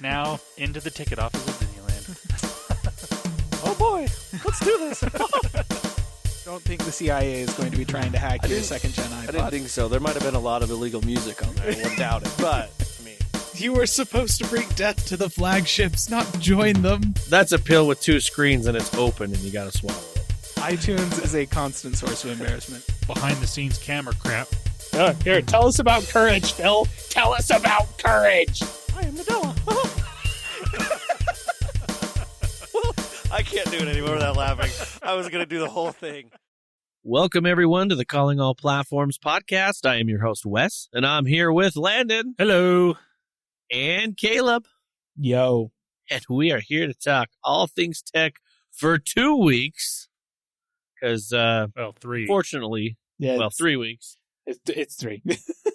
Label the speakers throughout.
Speaker 1: Now, into the ticket office of Disneyland.
Speaker 2: Oh boy, let's do this.
Speaker 3: Don't think the CIA is going to be trying to hack your second-gen iPod.
Speaker 2: I didn't think so. There might have been a lot of illegal music on there. I wouldn't doubt it. But, I mean...
Speaker 3: You were supposed to bring death to the flagships, not join them.
Speaker 2: That's a pill with two screens and it's open and you gotta swallow it.
Speaker 3: iTunes is a constant source of embarrassment.
Speaker 1: Behind-the-scenes camera crap.
Speaker 3: Here, tell us about courage, Phil. Tell us about courage.
Speaker 2: I am Nadella. Well, I can't do it anymore without laughing. I was going to do the whole thing. Welcome, everyone, to the Calling All Platforms podcast. I am your host, Wes, and I'm here with Landon.
Speaker 1: Hello.
Speaker 2: And Caleb.
Speaker 3: Yo.
Speaker 2: And we are here to talk all things tech for 2 weeks. Because,
Speaker 1: 3.
Speaker 2: Fortunately, 3 weeks.
Speaker 3: It's 3.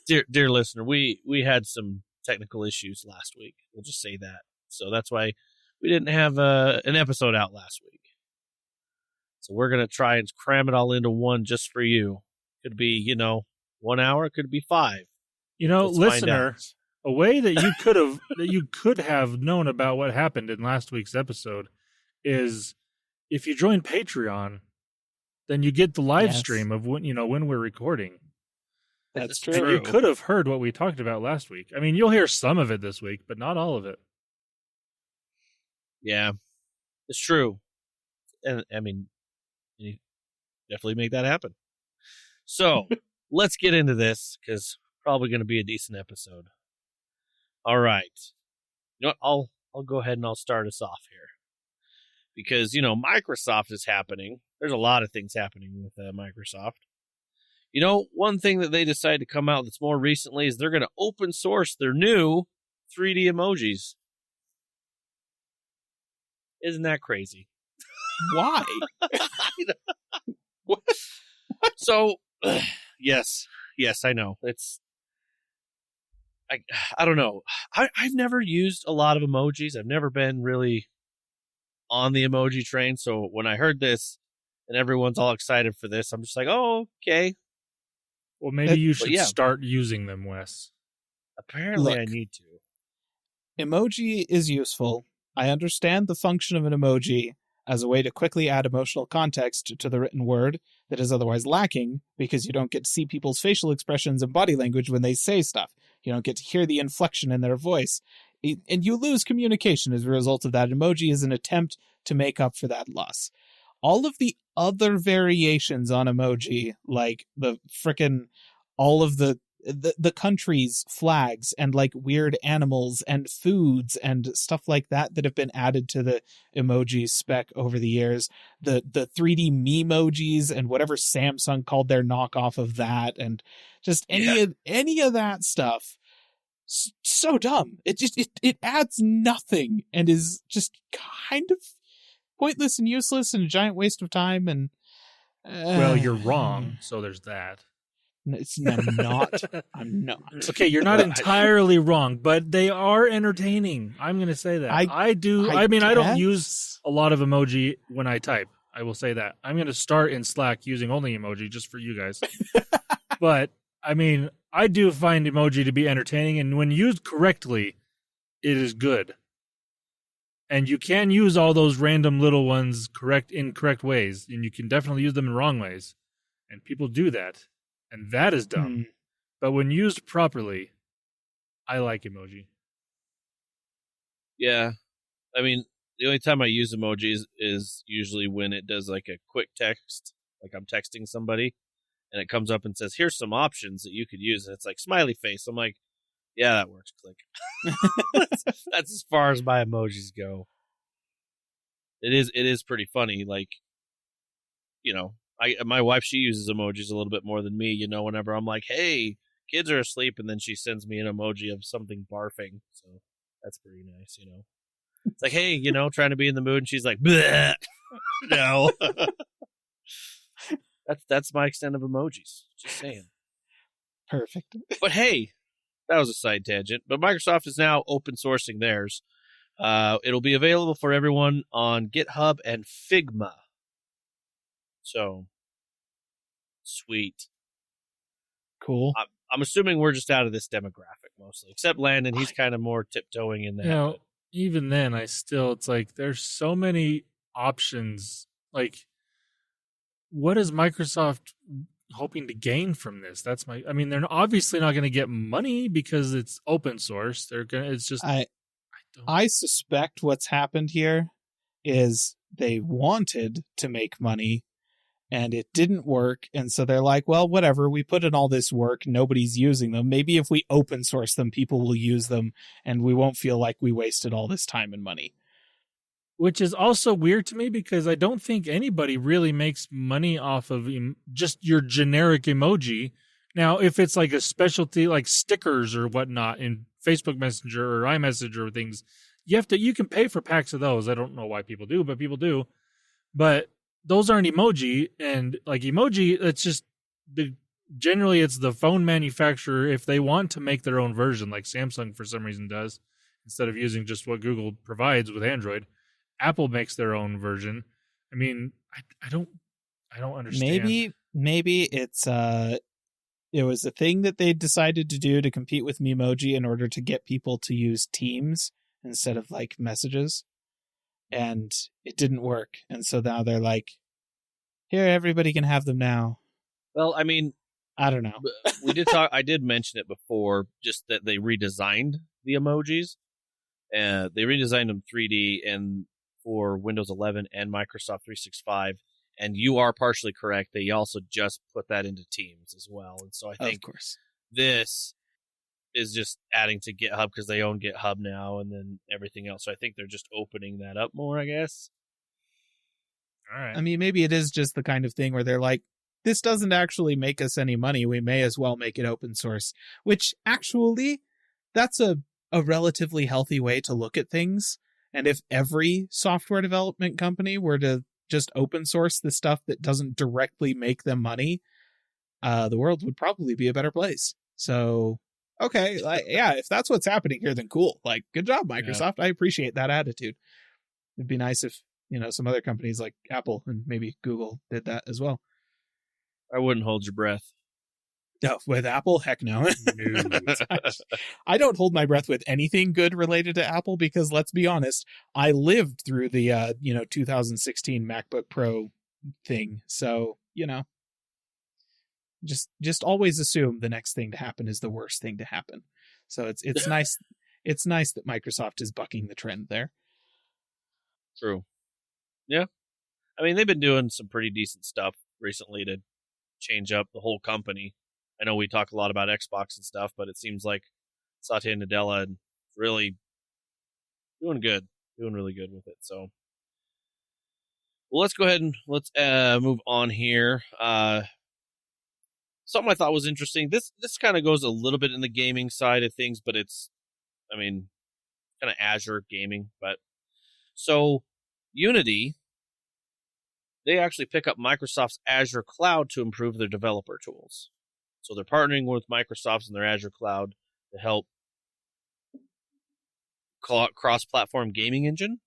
Speaker 2: Dear listener, we had some technical issues last week. We'll just say that. So that's why we didn't have an episode out last week. So we're going to try and cram it all into one just for you. Could be, 1 hour. Could be 5.
Speaker 1: Let's listener, a way that you could have known about what happened in last week's episode is if you join Patreon, then you get the live stream of when we're recording.
Speaker 3: That's true.
Speaker 1: And you could have heard what we talked about last week. I mean, you'll hear some of it this week, but not all of it.
Speaker 2: Yeah, it's true. And, I mean, you definitely make that happen. So, let's get into this, because probably going to be a decent episode. All right. You know what? I'll go ahead and I'll start us off here. Because, Microsoft is happening. There's a lot of things happening with Microsoft. One thing that they decided to come out that's more recently is they're going to open source their new 3D emojis. Isn't that crazy?
Speaker 3: Why?
Speaker 2: What? So, yes, I know. I don't know. I've never used a lot of emojis. I've never been really on the emoji train. So when I heard this and everyone's all excited for this, I'm just like, oh, okay.
Speaker 1: Well, maybe you should start using them, Wes.
Speaker 2: Apparently, I need to.
Speaker 3: Emoji is useful. I understand the function of an emoji as a way to quickly add emotional context to the written word that is otherwise lacking, because you don't get to see people's facial expressions and body language when they say stuff. You don't get to hear the inflection in their voice. And you lose communication as a result of that. Emoji is an attempt to make up for that loss. All of the other variations on emoji, like the frickin' all of the countries' flags and like weird animals and foods and stuff like that have been added to the emoji spec over the years, the 3D memojis and whatever Samsung called their knockoff of that, and just any of that stuff. So dumb. It adds nothing and is just kind of pointless and useless and a giant waste of time. And
Speaker 1: well, you're wrong. So there's that.
Speaker 3: I'm not.
Speaker 1: Okay, you're not entirely wrong, but they are entertaining. I'm going to say that. I don't use a lot of emoji when I type. I will say that. I'm going to start in Slack using only emoji just for you guys. But, I mean, I do find emoji to be entertaining, and when used correctly, it is good. And you can use all those random little ones in correct ways, and you can definitely use them in wrong ways. And people do that, and that is dumb. But when used properly, I like emoji.
Speaker 2: Yeah. I mean, the only time I use emojis is usually when it does like a quick text, like I'm texting somebody, and it comes up and says, here's some options that you could use, and it's like smiley face. I'm like, yeah, that works. Click. That's as far as my emojis go. It is pretty funny. Like, my wife, she uses emojis a little bit more than me, whenever I'm like, hey, kids are asleep, and then she sends me an emoji of something barfing. So that's pretty nice, It's like, hey, trying to be in the mood, and she's like, bleh. No. That's my extent of emojis. Just saying.
Speaker 3: Perfect.
Speaker 2: But hey, that was a side tangent. But Microsoft is now open sourcing theirs. It'll be available for everyone on GitHub and Figma. So, sweet.
Speaker 3: Cool.
Speaker 2: I'm assuming we're just out of this demographic mostly, except Landon. He's kind of more tiptoeing in that.
Speaker 1: even then, it's like there's so many options. Like, what is Microsoft hoping to gain from this? I mean, they're obviously not going to get money because it's open source. It's just,
Speaker 3: I suspect what's happened here is they wanted to make money and it didn't work. And so they're like, well, whatever, we put in all this work, nobody's using them. Maybe if we open source them, people will use them and we won't feel like we wasted all this time and money.
Speaker 1: Which is also weird to me because I don't think anybody really makes money off of just your generic emoji. Now, if it's like a specialty like stickers or whatnot in Facebook Messenger or iMessage or things, you can pay for packs of those. I don't know why people do, but people do. But those aren't emoji, and like emoji, it's just generally it's the phone manufacturer, if they want to make their own version, like Samsung for some reason does, instead of using just what Google provides with Android. Apple makes their own version. I mean, I don't understand.
Speaker 3: Maybe it's it was a thing that they decided to do to compete with Memoji in order to get people to use Teams instead of like messages. And it didn't work. And so now they're like, here, everybody can have them now.
Speaker 2: Well, I mean,
Speaker 3: I don't know.
Speaker 2: I did mention it before, just that they redesigned the emojis. They redesigned them 3D and for Windows 11 and Microsoft 365. And you are partially correct. They also just put that into Teams as well. And so I think this is just adding to GitHub because they own GitHub now and then everything else. So I think they're just opening that up more, I guess.
Speaker 1: All right.
Speaker 3: I mean, maybe it is just the kind of thing where they're like, this doesn't actually make us any money. We may as well make it open source, which actually that's a relatively healthy way to look at things. And if every software development company were to just open source the stuff that doesn't directly make them money, the world would probably be a better place. So, okay, yeah, if that's what's happening here, then cool. Like, good job, Microsoft. Yeah. I appreciate that attitude. It'd be nice if, some other companies like Apple and maybe Google did that as well.
Speaker 2: I wouldn't hold your breath.
Speaker 3: No, with Apple? Heck no. I don't hold my breath with anything good related to Apple because, let's be honest, I lived through the 2016 MacBook Pro thing. So, just always assume the next thing to happen is the worst thing to happen. So it's nice. It's nice that Microsoft is bucking the trend there.
Speaker 2: True. Yeah. I mean, they've been doing some pretty decent stuff recently to change up the whole company. I know we talk a lot about Xbox and stuff, but it seems like Satya Nadella is really doing really good with it. So, well, let's go ahead and let's move on here. Something I thought was interesting. This kind of goes a little bit in the gaming side of things, but it's, kind of Azure gaming. But so Unity, they actually pick up Microsoft's Azure cloud to improve their developer tools. So they're partnering with Microsoft and their Azure cloud to help cross-platform gaming engine.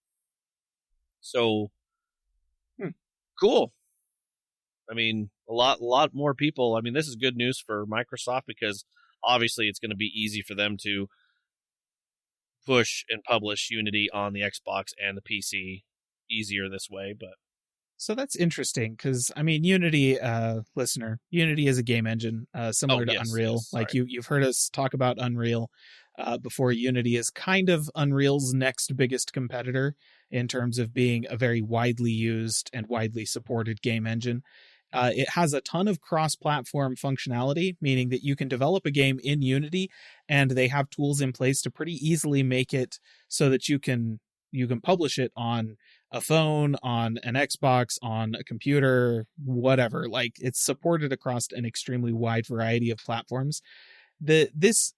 Speaker 2: So, cool. I mean, a lot more people. I mean, this is good news for Microsoft because obviously it's going to be easy for them to push and publish Unity on the Xbox and the PC easier this way, but.
Speaker 3: So that's interesting because, Unity, listener, Unity is a game engine similar to Unreal. Yes, like you've heard us talk about Unreal before. Unity is kind of Unreal's next biggest competitor in terms of being a very widely used and widely supported game engine. It has a ton of cross-platform functionality, meaning that you can develop a game in Unity and they have tools in place to pretty easily make it so that you can publish it on a phone, on an Xbox, on a computer, whatever. Like, it's supported across an extremely wide variety of platforms. This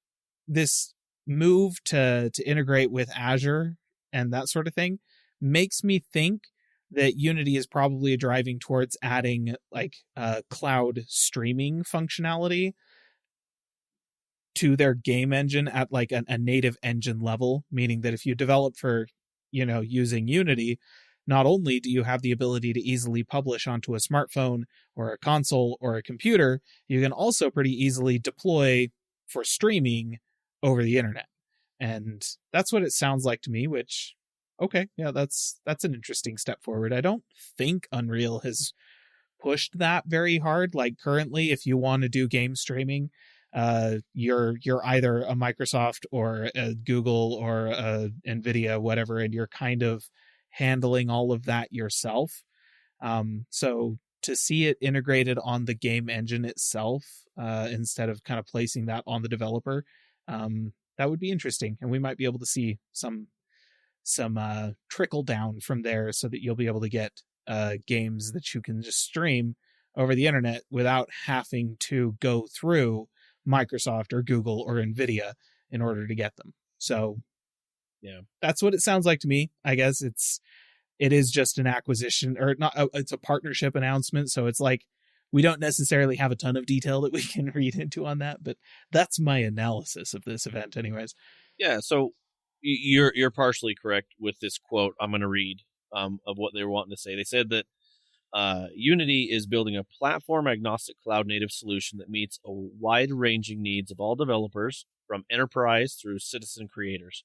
Speaker 3: move to integrate with Azure and that sort of thing makes me think that Unity is probably driving towards adding cloud streaming functionality to their game engine at like a native engine level, meaning that if you develop for using Unity, not only do you have the ability to easily publish onto a smartphone or a console or a computer, you can also pretty easily deploy for streaming over the internet. And that's what it sounds like to me, which, okay, yeah, that's an interesting step forward. I don't think Unreal has pushed that very hard. Like currently, if you want to do game streaming, you're either a Microsoft or a Google or a Nvidia, whatever, and you're kind of handling all of that yourself. So to see it integrated on the game engine itself, instead of kind of placing that on the developer, that would be interesting, and we might be able to see some trickle down from there, so that you'll be able to get games that you can just stream over the internet without having to go through Microsoft or Google or Nvidia in order to get them. So
Speaker 2: yeah,
Speaker 3: that's what it sounds like to me. I guess it is just an acquisition, or not. It's a partnership announcement. So it's like, we don't necessarily have a ton of detail that we can read into on that, but that's my analysis of this event anyways.
Speaker 2: Yeah. So you're partially correct with this quote I'm going to read, of what they were wanting to say. They said that Unity is building a platform-agnostic cloud-native solution that meets a wide-ranging needs of all developers, from enterprise through citizen creators,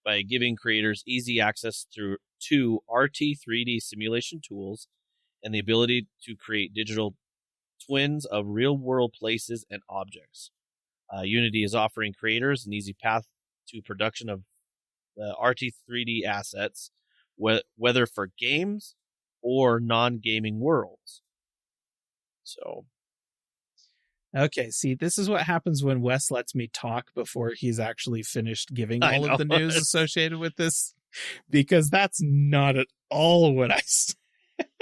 Speaker 2: by giving creators easy access to RT 3D simulation tools and the ability to create digital twins of real-world places and objects. Unity is offering creators an easy path to production of the RT 3D assets, whether for games or non-gaming worlds. So,
Speaker 3: okay, see, this is what happens when Wes lets me talk before he's actually finished giving all of the news associated with this, because that's not at all what I said.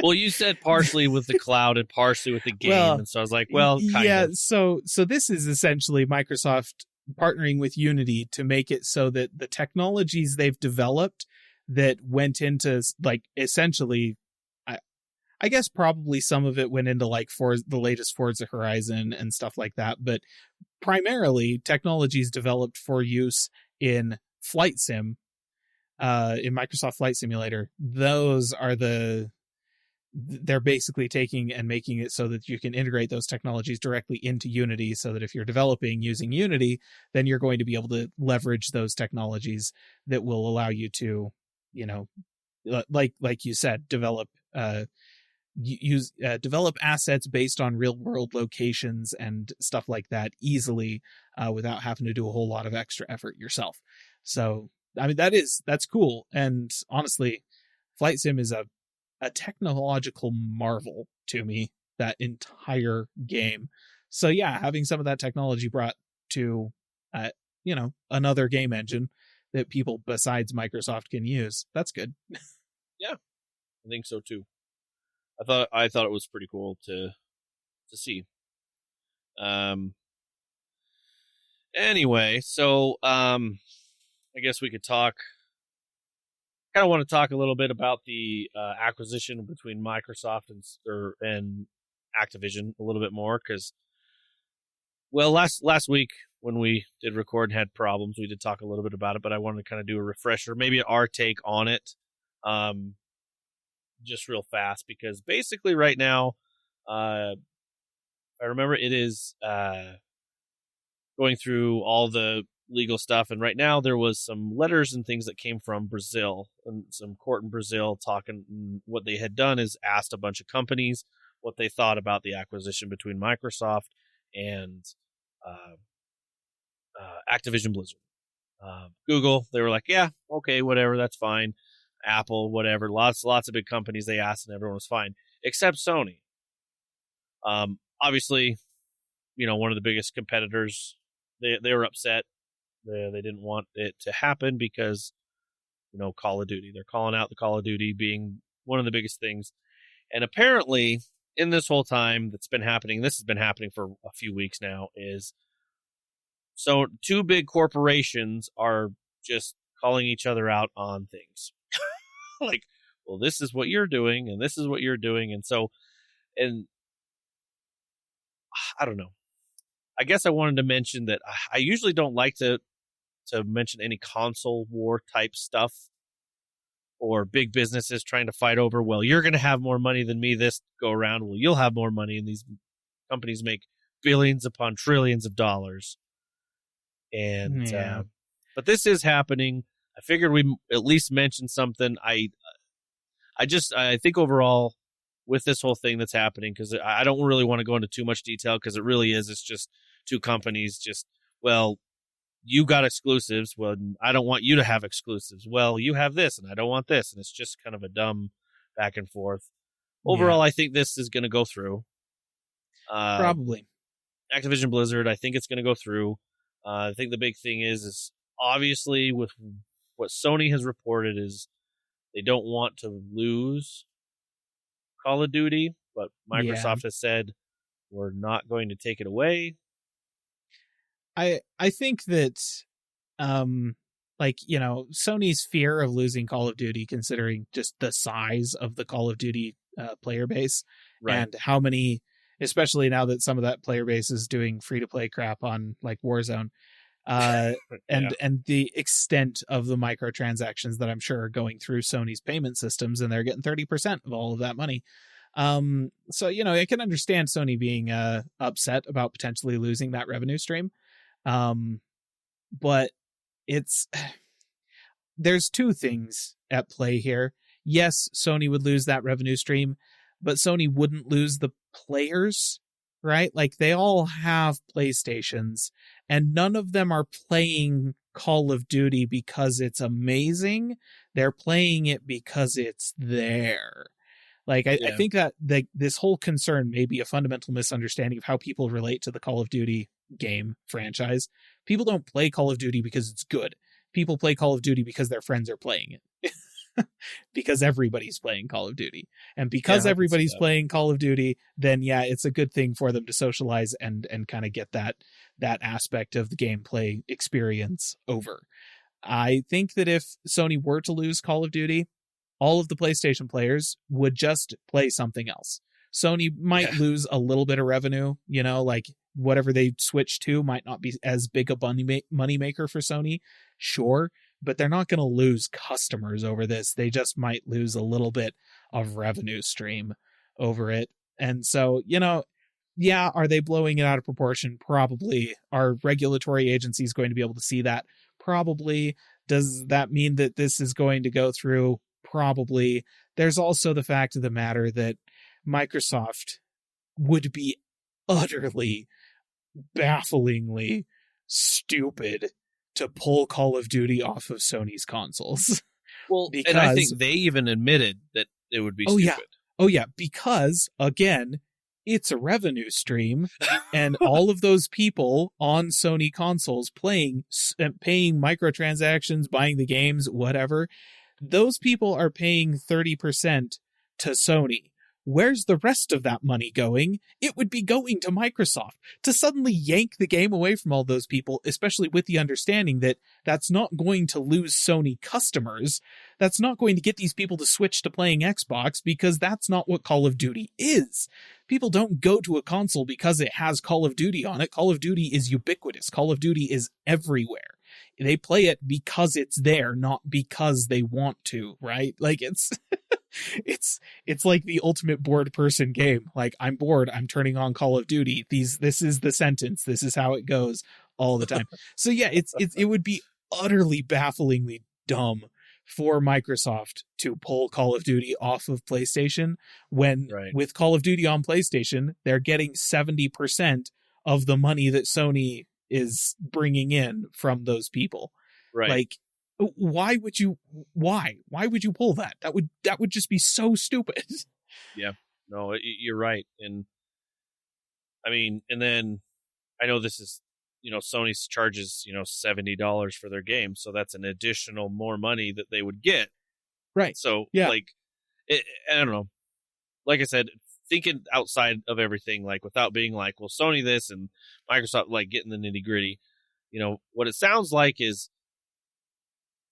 Speaker 2: Well, you said partially with the cloud and partially with the game, and so I was like, well, kind of.
Speaker 3: So this is essentially Microsoft partnering with Unity to make it so that the technologies they've developed that went into, like, essentially, I guess probably some of it went into like the latest Forza Horizon and stuff like that, but primarily technologies developed for use in Flight Sim, in Microsoft Flight Simulator. Those are they're basically taking and making it so that you can integrate those technologies directly into Unity, so that if you're developing using Unity, then you're going to be able to leverage those technologies that will allow you to, like you said, develop develop assets based on real world locations and stuff like that easily, without having to do a whole lot of extra effort yourself. So, I mean, that's cool. And honestly, Flight Sim is a technological marvel to me, that entire game. So yeah, having some of that technology brought to, another game engine that people besides Microsoft can use, that's good.
Speaker 2: Yeah, I think so too. I thought it was pretty cool to see. Anyway, so I guess we could talk. Kind of want to talk a little bit about the acquisition between Microsoft and Activision a little bit more, because, well, last week when we did record and had problems, we did talk a little bit about it, but I wanted to kind of do a refresher, maybe our take on it, just real fast, because basically right now, I remember it is going through all the legal stuff, and right now there was some letters and things that came from Brazil, and some court in Brazil talking. What they had done is asked a bunch of companies what they thought about the acquisition between Microsoft and Activision Blizzard. Google, they were like, yeah, okay, whatever, that's fine. Apple, whatever, lots of big companies they asked, and everyone was fine except Sony. Obviously, one of the biggest competitors, they were upset. They didn't want it to happen because, Call of Duty. They're calling out the Call of Duty being one of the biggest things. And apparently, in this whole time that's been happening, this has been happening for a few weeks now, is so two big corporations are just calling each other out on things. Like, well, this is what you're doing, and this is what you're doing. And so, and I don't know. I guess I wanted to mention that I usually don't like to mention any console war type stuff, or big businesses trying to fight over, well, you're going to have more money than me this go around. Well, you'll have more money. And these companies make billions upon trillions of dollars. And But this is happening. I figured we at least mention something. I think overall with this whole thing that's happening, because I don't really want to go into too much detail, because it really is. It's just two companies just, well, you got exclusives. Well, I don't want you to have exclusives. Well, you have this and I don't want this. And it's just kind of a dumb back and forth. Overall, I think this is going to go through.
Speaker 3: Probably.
Speaker 2: Activision Blizzard, I think it's going to go through. I think the big thing is obviously with what Sony has reported is they don't want to lose Call of Duty, but Microsoft has said we're not going to take it away.
Speaker 3: I think that, Sony's fear of losing Call of Duty, considering just the size of the Call of Duty player base, and how many, especially now that some of that player base is doing free-to-play crap on like Warzone, and the extent of the microtransactions that I'm sure are going through Sony's payment systems, and they're getting 30% of all of that money. So, I can understand Sony being upset about potentially losing that revenue stream. But there's two things at play here. Yes, Sony would lose that revenue stream, but Sony wouldn't lose the players, right? Like, they all have PlayStations, and none of them are playing Call of Duty because it's amazing. They're playing it because it's there. Like, I think that this whole concern may be a fundamental misunderstanding of how people relate to the Call of Duty game franchise. People don't play Call of Duty because it's good. People play Call of Duty because their friends are playing it. Because everybody's playing Call of Duty. And because everybody's playing Call of Duty, then it's a good thing for them to socialize and kind of get that aspect of the gameplay experience over. I think that if Sony were to lose Call of Duty, all of the PlayStation players would just play something else. Sony might lose a little bit of revenue, like whatever they switch to might not be as big a money maker for Sony, sure, but they're not going to lose customers over this. They just might lose a little bit of revenue stream over it. And so, are they blowing it out of proportion? Probably. Are regulatory agencies going to be able to see that? Probably. Does that mean that this is going to go through? Probably. There's also the fact of the matter that Microsoft would be utterly, bafflingly stupid to pull Call of Duty off of Sony's consoles.
Speaker 2: Well, and I think they even admitted that it would be stupid.
Speaker 3: Oh yeah, because again, it's a revenue stream, and all of those people on Sony consoles paying microtransactions, buying the games, whatever, those people are paying 30% to Sony. Where's the rest of that money going? It would be going to Microsoft. To suddenly yank the game away from all those people, especially with the understanding that that's not going to lose Sony customers, that's not going to get these people to switch to playing Xbox, because that's not what Call of Duty is. People don't go to a console because it has Call of Duty on it. Call of Duty is ubiquitous. Call of Duty is everywhere. They play it because it's there, not because they want to, right? Like, it's it's like the ultimate bored person game. Like, I'm bored, I'm turning on Call of Duty. This is the sentence. This is how it goes all the time. So yeah, it would be utterly bafflingly dumb for Microsoft to pull Call of Duty off of PlayStation when with Call of Duty on PlayStation, they're getting 70% of the money that Sony is bringing in from those people.
Speaker 2: Right.
Speaker 3: Like, why would you pull that? That would just be so stupid.
Speaker 2: Yeah, no, you're right. And I mean, and then I know this is, Sony charges, $70 for their game. So that's an additional more money that they would get.
Speaker 3: Right.
Speaker 2: So I don't know, like I said, thinking outside of everything, like without being like, well, Sony this and Microsoft, like getting the nitty gritty, what it sounds like is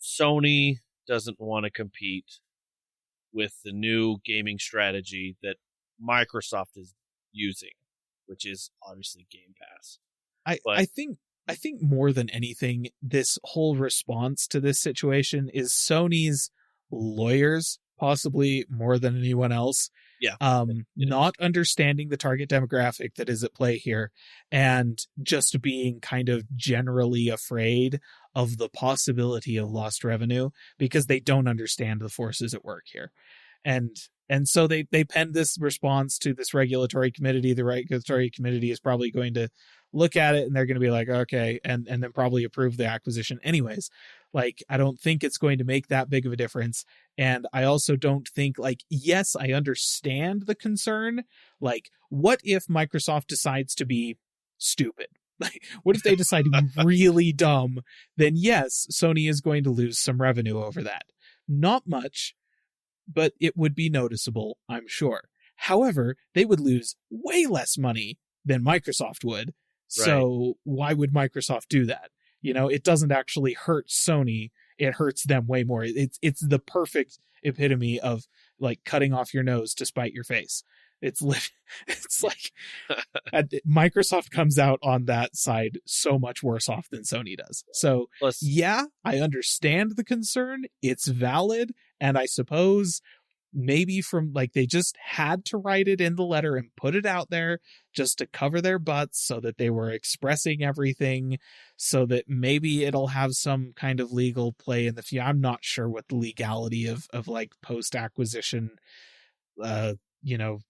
Speaker 2: Sony doesn't want to compete with the new gaming strategy that Microsoft is using, which is obviously Game Pass.
Speaker 3: I think more than anything, this whole response to this situation is Sony's lawyers, possibly more than anyone else.
Speaker 2: Yeah.
Speaker 3: Not understanding the target demographic that is at play here, and just being kind of generally afraid of the possibility of lost revenue because they don't understand the forces at work here. And so they penned this response to this regulatory committee. The regulatory committee is probably going to look at it and they're going to be like, okay, and then probably approve the acquisition anyways. Like, I don't think it's going to make that big of a difference. And I also don't think, like, yes, I understand the concern. Like, what if Microsoft decides to be stupid? Like, what if they decide to be really dumb? Then yes, Sony is going to lose some revenue over that. Not much, but it would be noticeable, I'm sure. However, they would lose way less money than Microsoft would. Right. So why would Microsoft do that? You know, it doesn't actually hurt Sony. It hurts them way more. It's the perfect epitome of like cutting off your nose to spite your face. It's like Microsoft comes out on that side so much worse off than Sony does. So yeah, I understand the concern. It's valid. And I suppose maybe from like they just had to write it in the letter and put it out there just to cover their butts so that they were expressing everything so that maybe it'll have some kind of legal play in the future. I'm not sure what the legality of like post-acquisition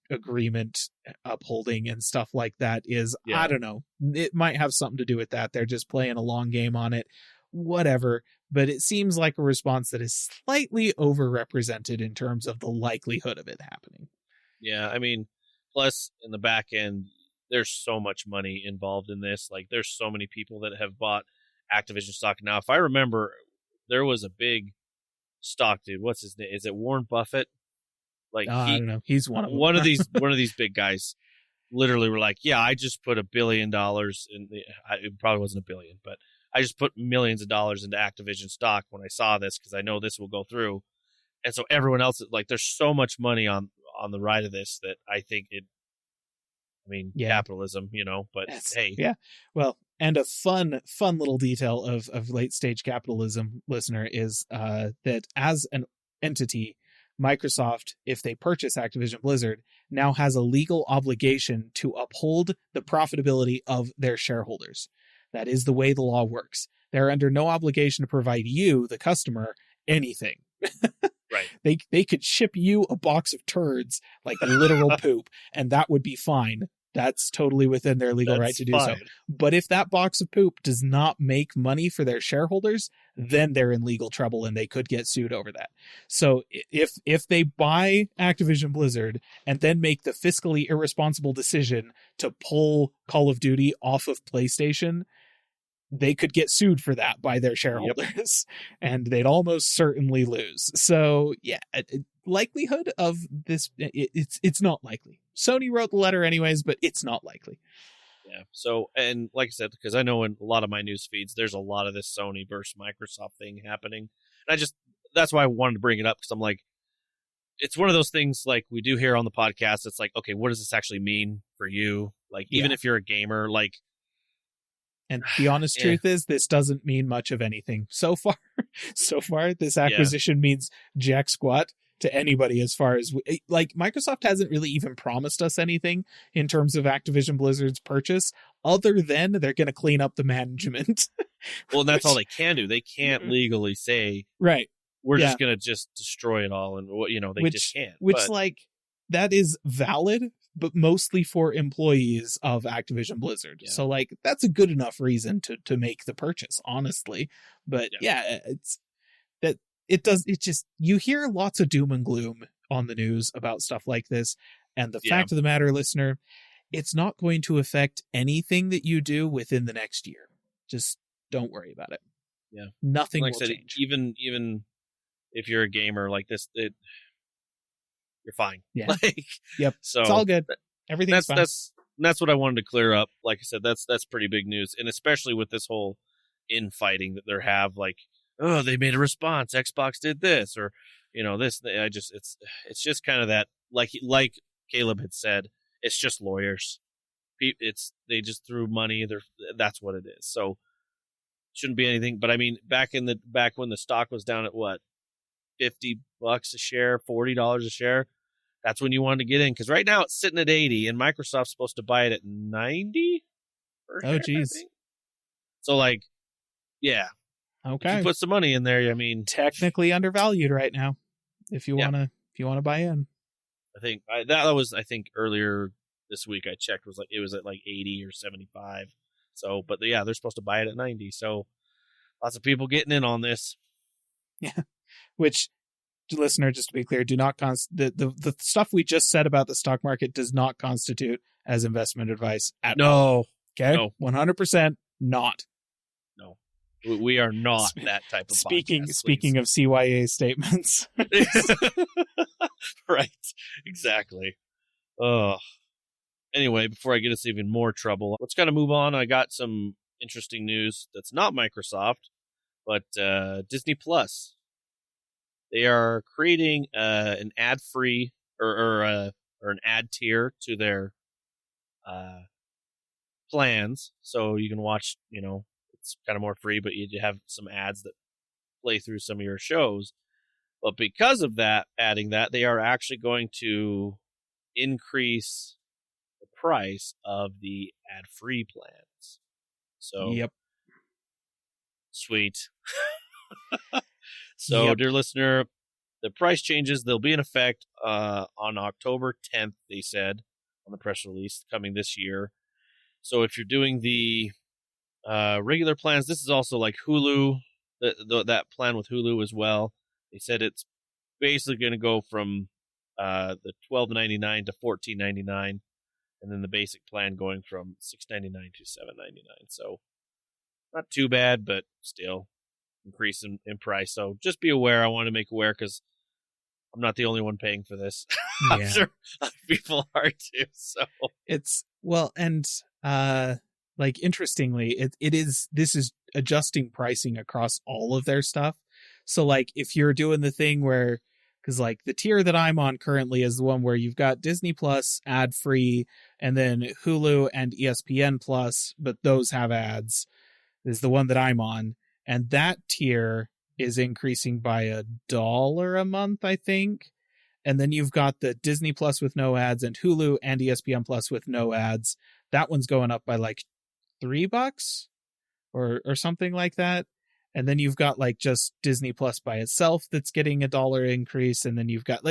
Speaker 3: agreement upholding and stuff like that is. I don't know. It might have something to do with that. They're just playing a long game on it. Whatever. But it seems like a response that is slightly overrepresented in terms of the likelihood of it happening.
Speaker 2: Yeah, I mean, plus in the back end, there's so much money involved in this. Like, there's so many people that have bought Activision stock. Now, if I remember, there was a big stock dude. What's his name? Is it Warren Buffett? Like,
Speaker 3: I don't know. He's one of them.
Speaker 2: one of these big guys. Literally, were like, yeah, I just put $1 billion in. It probably wasn't $1 billion, but I just put millions of dollars into Activision stock when I saw this because I know this will go through. And so everyone else, like, there's so much money on the ride of this that I think capitalism, but hey.
Speaker 3: Yeah. Well, and a fun little detail of late stage capitalism, listener, is that as an entity, Microsoft, if they purchase Activision Blizzard, now has a legal obligation to uphold the profitability of their shareholders. That is the way the law works. They're under no obligation to provide you, the customer, anything.
Speaker 2: Right.
Speaker 3: They could ship you a box of turds, like literal poop, and that would be fine. That's totally within their legal right to do so. But if that box of poop does not make money for their shareholders, then they're in legal trouble and they could get sued over that. So if they buy Activision Blizzard and then make the fiscally irresponsible decision to pull Call of Duty off of PlayStation, they could get sued for that by their shareholders, and they'd almost certainly lose. So yeah, likelihood of this, it's not likely. Sony wrote the letter anyways, but it's not likely.
Speaker 2: Yeah. So, and like I said, because I know in a lot of my news feeds, there's a lot of this Sony versus Microsoft thing happening. And that's why I wanted to bring it up, because I'm like, it's one of those things like we do here on the podcast. It's like, okay, what does this actually mean for you? Like, even if you're a gamer, like,
Speaker 3: and the honest truth is, this doesn't mean much of anything so far. This acquisition means jack squat to anybody as far as like Microsoft hasn't really even promised us anything in terms of Activision Blizzard's purchase, other than they're going to clean up the management.
Speaker 2: Well, that's all they can do. They can't legally say,
Speaker 3: right,
Speaker 2: we're just going to just destroy it all, and they just can't.
Speaker 3: Like, that is valid, but mostly for employees of Activision Blizzard. Yeah. So like, that's a good enough reason to make the purchase, honestly. But you hear lots of doom and gloom on the news about stuff like this. And the fact of the matter, listener, it's not going to affect anything that you do within the next year. Just don't worry about it.
Speaker 2: Yeah.
Speaker 3: Nothing will change.
Speaker 2: Even if you're a gamer like this, you're fine.
Speaker 3: Yeah.
Speaker 2: Yep. So
Speaker 3: it's all good. Everything's fine.
Speaker 2: That's what I wanted to clear up. Like I said, that's pretty big news. And especially with this whole infighting that they have, like, oh, they made a response, Xbox did this, or this. It's just kind of that, like Caleb had said, it's just lawyers. They just threw money. That's what it is. So shouldn't be anything. But I mean, back when the stock was down at what, $50 a share, $40 a share, that's when you wanted to get in, because right now it's sitting at 80 and Microsoft's supposed to buy it at 90.
Speaker 3: Oh geez.
Speaker 2: So like, yeah,
Speaker 3: Okay.
Speaker 2: If you put some money in there, I mean,
Speaker 3: technically undervalued right now. If you want to buy in.
Speaker 2: I think that was earlier this week I checked it was at like 80 or 75. So, but yeah, they're supposed to buy it at 90. So, lots of people getting in on this.
Speaker 3: Yeah. Which, listener, just to be clear, do not the stuff we just said about the stock market does not constitute as investment advice at all. Okay? No. 100% not.
Speaker 2: No. We are not that type of
Speaker 3: speaking
Speaker 2: podcast,
Speaker 3: of CYA statements.
Speaker 2: Right. Exactly. Anyway, before I get us even more trouble, let's kind of move on. I got some interesting news that's not Microsoft, but Disney Plus. They are creating an ad-free or an ad tier to their plans, so you can watch. It's kind of more free, but you have some ads that play through some of your shows. But because of that, adding that, they are actually going to increase the price of the ad-free plans. So,
Speaker 3: yep,
Speaker 2: sweet. So, yep. Dear listener, the price changes, they'll be in effect on October 10th, they said, on the press release, coming this year. So if you're doing the regular plans, this is also like Hulu, that plan with Hulu as well. They said it's basically going to go from the $12.99 to $14.99, and then the basic plan going from $6.99 to $7.99. So not too bad, but still increase in price. So just be aware. I want to make aware because I'm not the only one paying for this. Yeah. I'm sure other people are too. So
Speaker 3: it's and interestingly, this is adjusting pricing across all of their stuff. So like if you're doing the thing where, because like the tier that I'm on currently is the one where you've got Disney Plus ad free, and then Hulu and ESPN Plus, but those have ads, is the one that I'm on. And that tier is increasing by $1 a month, I think. And then you've got the Disney Plus with no ads and Hulu and ESPN Plus with no ads. That one's going up by like $3 or something like that. And then you've got like just Disney Plus by itself that's getting $1 increase. And then you've got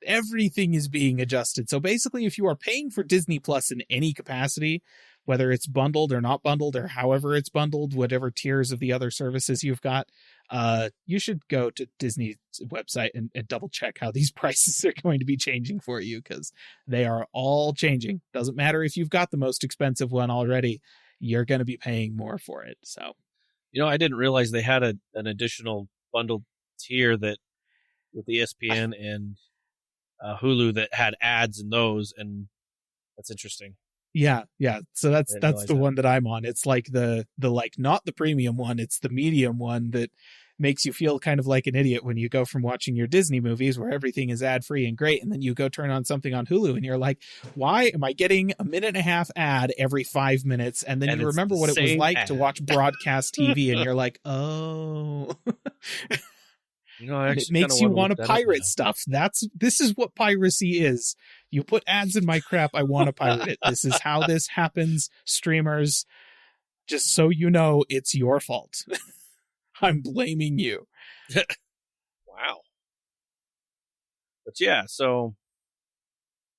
Speaker 3: everything is being adjusted. So basically, if you are paying for Disney Plus in any capacity, whether it's bundled or not bundled or however it's bundled, whatever tiers of the other services you've got, you should go to Disney's website and double check how these prices are going to be changing for you, because they are all changing. Doesn't matter if you've got the most expensive one already, you're going to be paying more for it. So,
Speaker 2: I didn't realize they had an additional bundled tier that with ESPN and Hulu that had ads in those, and that's interesting.
Speaker 3: Yeah. So that's the one that I'm on. It's like the not the premium one, it's the medium one that makes you feel kind of like an idiot when you go from watching your Disney movies where everything is ad free and great, and then you go turn on something on Hulu and you're like, why am I getting a 1.5-minute ad every 5 minutes? And then you remember what it was like to watch broadcast TV and you're like, oh. It makes you want to pirate stuff. This is what piracy is. You put ads in my crap, I want to pirate it. This is how this happens, streamers. Just so you know, it's your fault. I'm blaming you.
Speaker 2: Wow. But yeah, so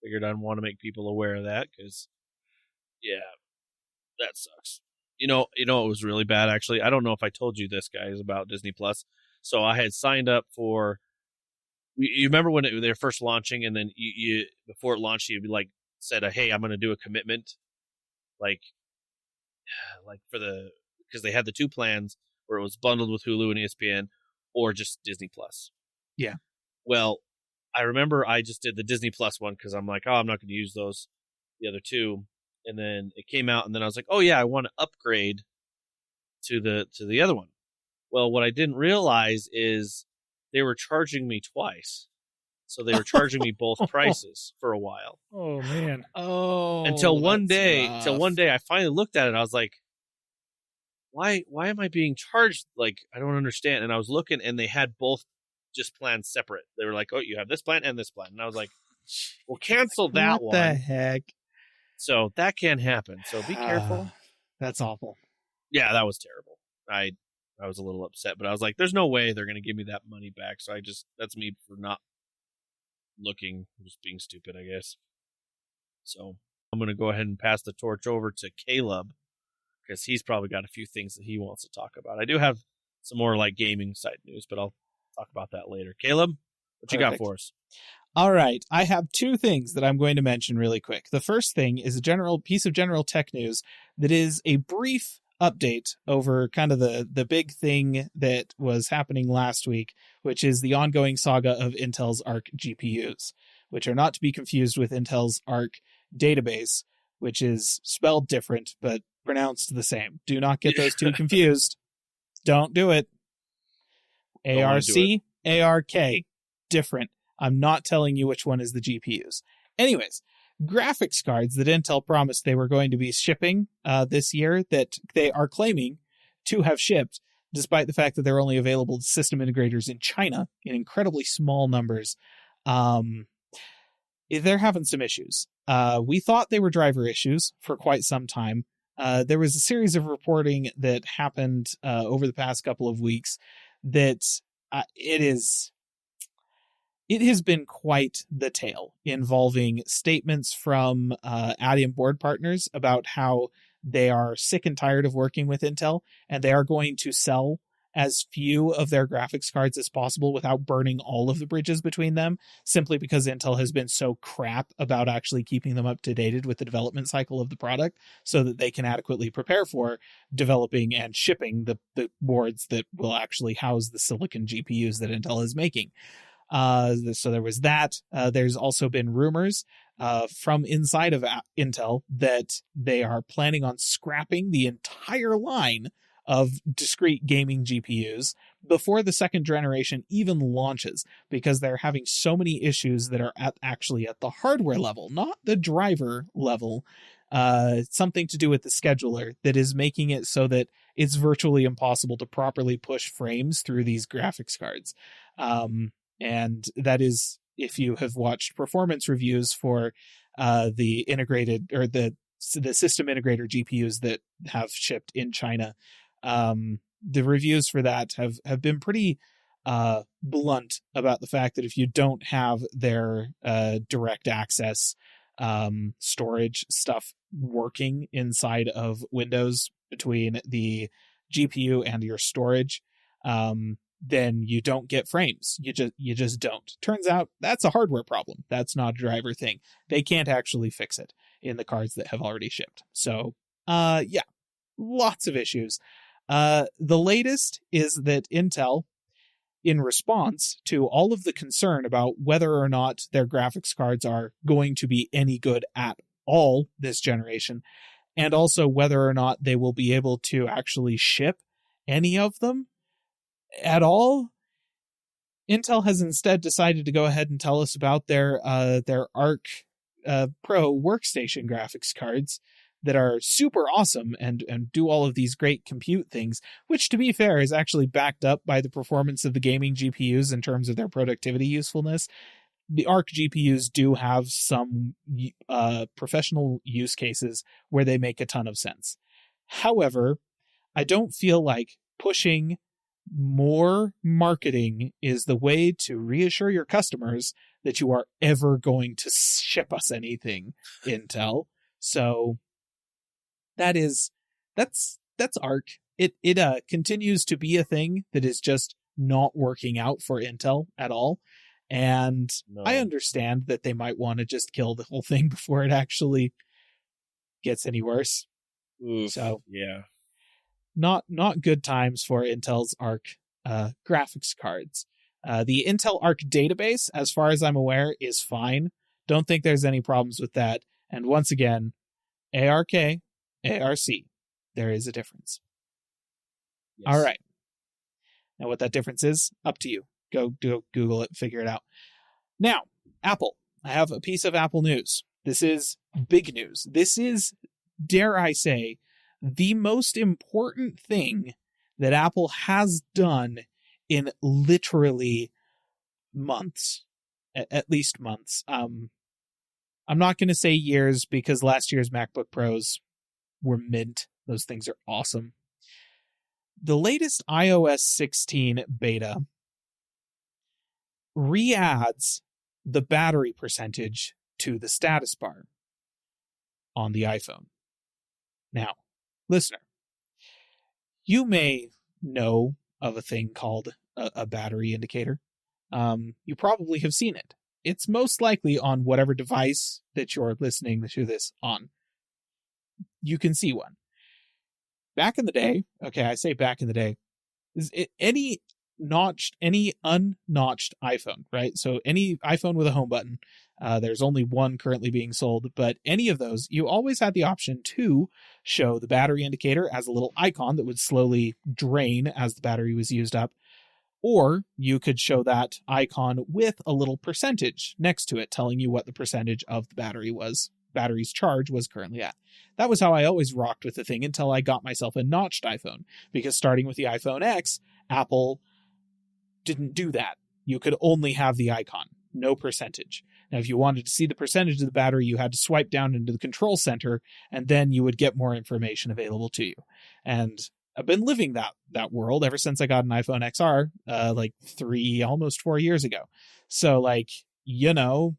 Speaker 2: figured I'd want to make people aware of that, because yeah, that sucks. It was really bad, actually. I don't know if I told you this, guys, about Disney Plus. So I had signed up for. You remember when they were first launching, and then you before it launched, you said, "Hey, I'm going to do a commitment," like because they had the two plans where it was bundled with Hulu and ESPN, or just Disney Plus.
Speaker 3: Yeah.
Speaker 2: Well, I remember I just did the Disney Plus one because I'm like, I'm not going to use the other two, and then it came out, and then I was like, oh yeah, I want to upgrade to the other one. Well, what I didn't realize is they were charging me twice. So they were charging me both prices for a while.
Speaker 1: Oh man.
Speaker 3: Oh.
Speaker 2: Until one day I finally looked at it. I was like, why am I being charged? Like, I don't understand. And I was looking, and they had both just plans separate. They were like, oh, you have this plan and this plan. And I was like, well, cancel that one.
Speaker 3: What the heck?
Speaker 2: So that can't happen. So be careful.
Speaker 3: That's awful.
Speaker 2: Yeah, that was terrible. I was a little upset, but I was like, there's no way they're going to give me that money back. So that's me for not looking, just being stupid, I guess. So I'm going to go ahead and pass the torch over to Caleb, because he's probably got a few things that he wants to talk about. I do have some more like gaming side news, but I'll talk about that later. Caleb, what you got for us?
Speaker 3: All right. I have two things that I'm going to mention really quick. The first thing is a general piece of general tech news that is a brief update over kind of the big thing that was happening last week, which is the ongoing saga of Intel's Arc GPUs, which are not to be confused with Intel's Arc database, which is spelled different, but pronounced the same. Do not get those two confused. Don't do it. ARC, ARK, different. I'm not telling you which one is the GPUs. Anyways, graphics cards that Intel promised they were going to be shipping this year, that they are claiming to have shipped, despite the fact that they're only available to system integrators in China in incredibly small numbers. They're having some issues. We thought they were driver issues for quite some time. There was a series of reporting that happened over the past couple of weeks that it has been quite the tale, involving statements from Adium board partners about how they are sick and tired of working with Intel, and they are going to sell as few of their graphics cards as possible without burning all of the bridges between them, simply because Intel has been so crap about actually keeping them up to date with the development cycle of the product, so that they can adequately prepare for developing and shipping the boards that will actually house the silicon GPUs that Intel is making. So there was that. There's also been rumors from inside of Intel that they are planning on scrapping the entire line of discrete gaming GPUs before the second generation even launches, because they're having so many issues that are actually at the hardware level, not the driver level. Something to do with the scheduler that is making it so that it's virtually impossible to properly push frames through these graphics cards. And that is, if you have watched performance reviews for the integrated or the system integrator GPUs that have shipped in China, the reviews for that have been pretty blunt about the fact that if you don't have their direct access storage stuff working inside of Windows between the GPU and your storage, then you don't get frames. You just don't. Turns out that's a hardware problem. That's not a driver thing. They can't actually fix it in the cards that have already shipped. So, yeah, lots of issues. The latest is that Intel, in response to all of the concern about whether or not their graphics cards are going to be any good at all this generation, and also whether or not they will be able to actually ship any of them at all, Intel has instead decided to go ahead and tell us about their Arc Pro workstation graphics cards that are super awesome and do all of these great compute things, which, to be fair, is actually backed up by the performance of the gaming GPUs in terms of their productivity usefulness. The Arc GPUs do have some professional use cases where they make a ton of sense. However, I don't feel like pushing more marketing is the way to reassure your customers that you are ever going to ship us anything, Intel. So that's Arc. It continues to be a thing that is just not working out for Intel at all. And no. I understand that they might want to just kill the whole thing before it actually gets any worse.
Speaker 2: Oof,
Speaker 3: so
Speaker 2: yeah.
Speaker 3: Not good times for Intel's Arc graphics cards. The Intel Arc database, as far as I'm aware, is fine. Don't think there's any problems with that. And once again, ARK, ARC, there is a difference. Yes. All right. Now what that difference is, up to you. Go Google it, figure it out. Now, Apple. I have a piece of Apple news. This is big news. This is, dare I say, the most important thing that Apple has done in literally months, at least months. I'm not going to say years, because last year's MacBook Pros were mint. Those things are awesome. the latest iOS 16 beta re-adds the battery percentage to the status bar on the iPhone. Now, listener, you may know of a thing called a battery indicator. You probably have seen it. It's most likely on whatever device that you're listening to this on. You can see one. Back in the day, okay, I say back in the day, any unnotched iPhone, right? So any iPhone with a home button, there's only one currently being sold, but any of those, you always had the option to show the battery indicator as a little icon that would slowly drain as the battery was used up, or you could show that icon with a little percentage next to it telling you what the percentage of the battery's charge was currently at. That was how I always rocked with the thing until I got myself a notched iPhone, because starting with the iPhone X, Apple didn't do that. You could only have the icon, no percentage. Now, if you wanted to see the percentage of the battery, you had to swipe down into the control center, and then you would get more information available to you. And I've been living that world ever since I got an iPhone XR, like almost 4 years ago. So, like, you know,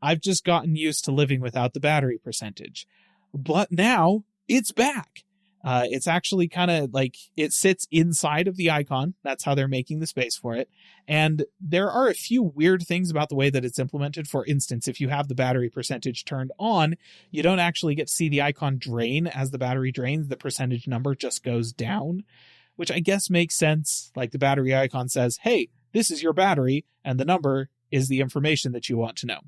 Speaker 3: I've just gotten used to living without the battery percentage. But now it's back. It's actually kind of like it sits inside of the icon. That's how they're making the space for it. And there are a few weird things about the way that it's implemented. For instance, if you have the battery percentage turned on, you don't actually get to see the icon drain as the battery drains. The percentage number just goes down, which I guess makes sense. Like the battery icon says, hey, this is your battery, and the number is the information that you want to know.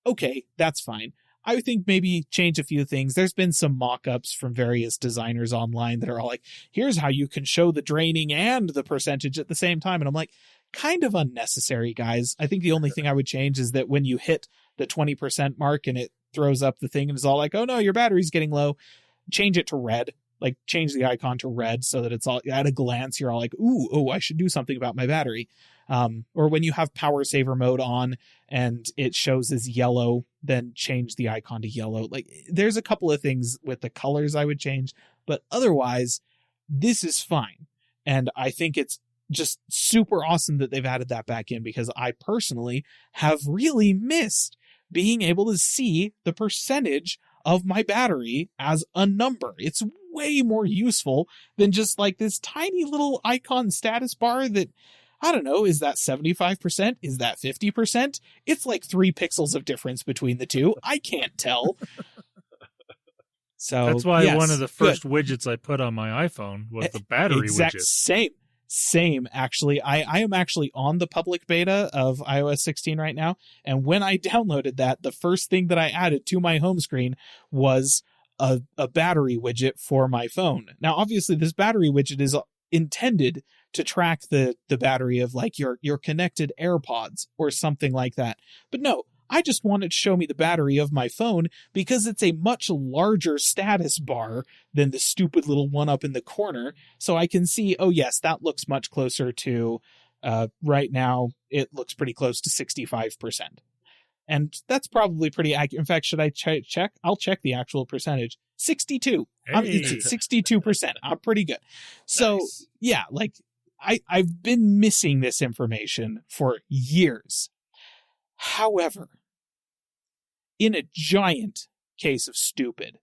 Speaker 3: Okay, that's fine. I think maybe change a few things. There's been some mock-ups from various designers online that are all like, here's how you can show the draining and the percentage at the same time. And I'm like, kind of unnecessary, guys. I think the only thing I would change is that when you hit the 20% mark and it throws up the thing and is all like, oh no, your battery's getting low, change it to red. Like change the icon to red so that it's all at a glance, you're all like, I should do something about my battery. Or when you have power saver mode on and it shows as yellow, then change the icon to yellow. Like there's a couple of things with the colors I would change, but otherwise this is fine. And I think it's just super awesome that they've added that back in, because I personally have really missed being able to see the percentage of my battery as a number. It's way more useful than just like this tiny little icon status bar that, I don't know, is that 75%? Is that 50%? It's like 3 pixels of difference between the two. I can't tell. So
Speaker 1: that's why one of the first widgets I put on my iPhone was the battery widget.
Speaker 3: Same, actually. I am actually on the public beta of iOS 16 right now, and when I downloaded that, the first thing that I added to my home screen was a battery widget for my phone. Now, obviously, this battery widget is intended to track the battery of like your connected AirPods or something like that. But no, I just want it to show me the battery of my phone because it's a much larger status bar than the stupid little one up in the corner. So I can see, oh yes, that looks much closer to, right now, it looks pretty close to 65%. And that's probably pretty accurate. In fact, should I check? I'll check the actual percentage. 62.
Speaker 1: Hey.
Speaker 3: It's 62%. I'm pretty good. So nice. Yeah, like I've been missing this information for years. However, in a giant case of stupid,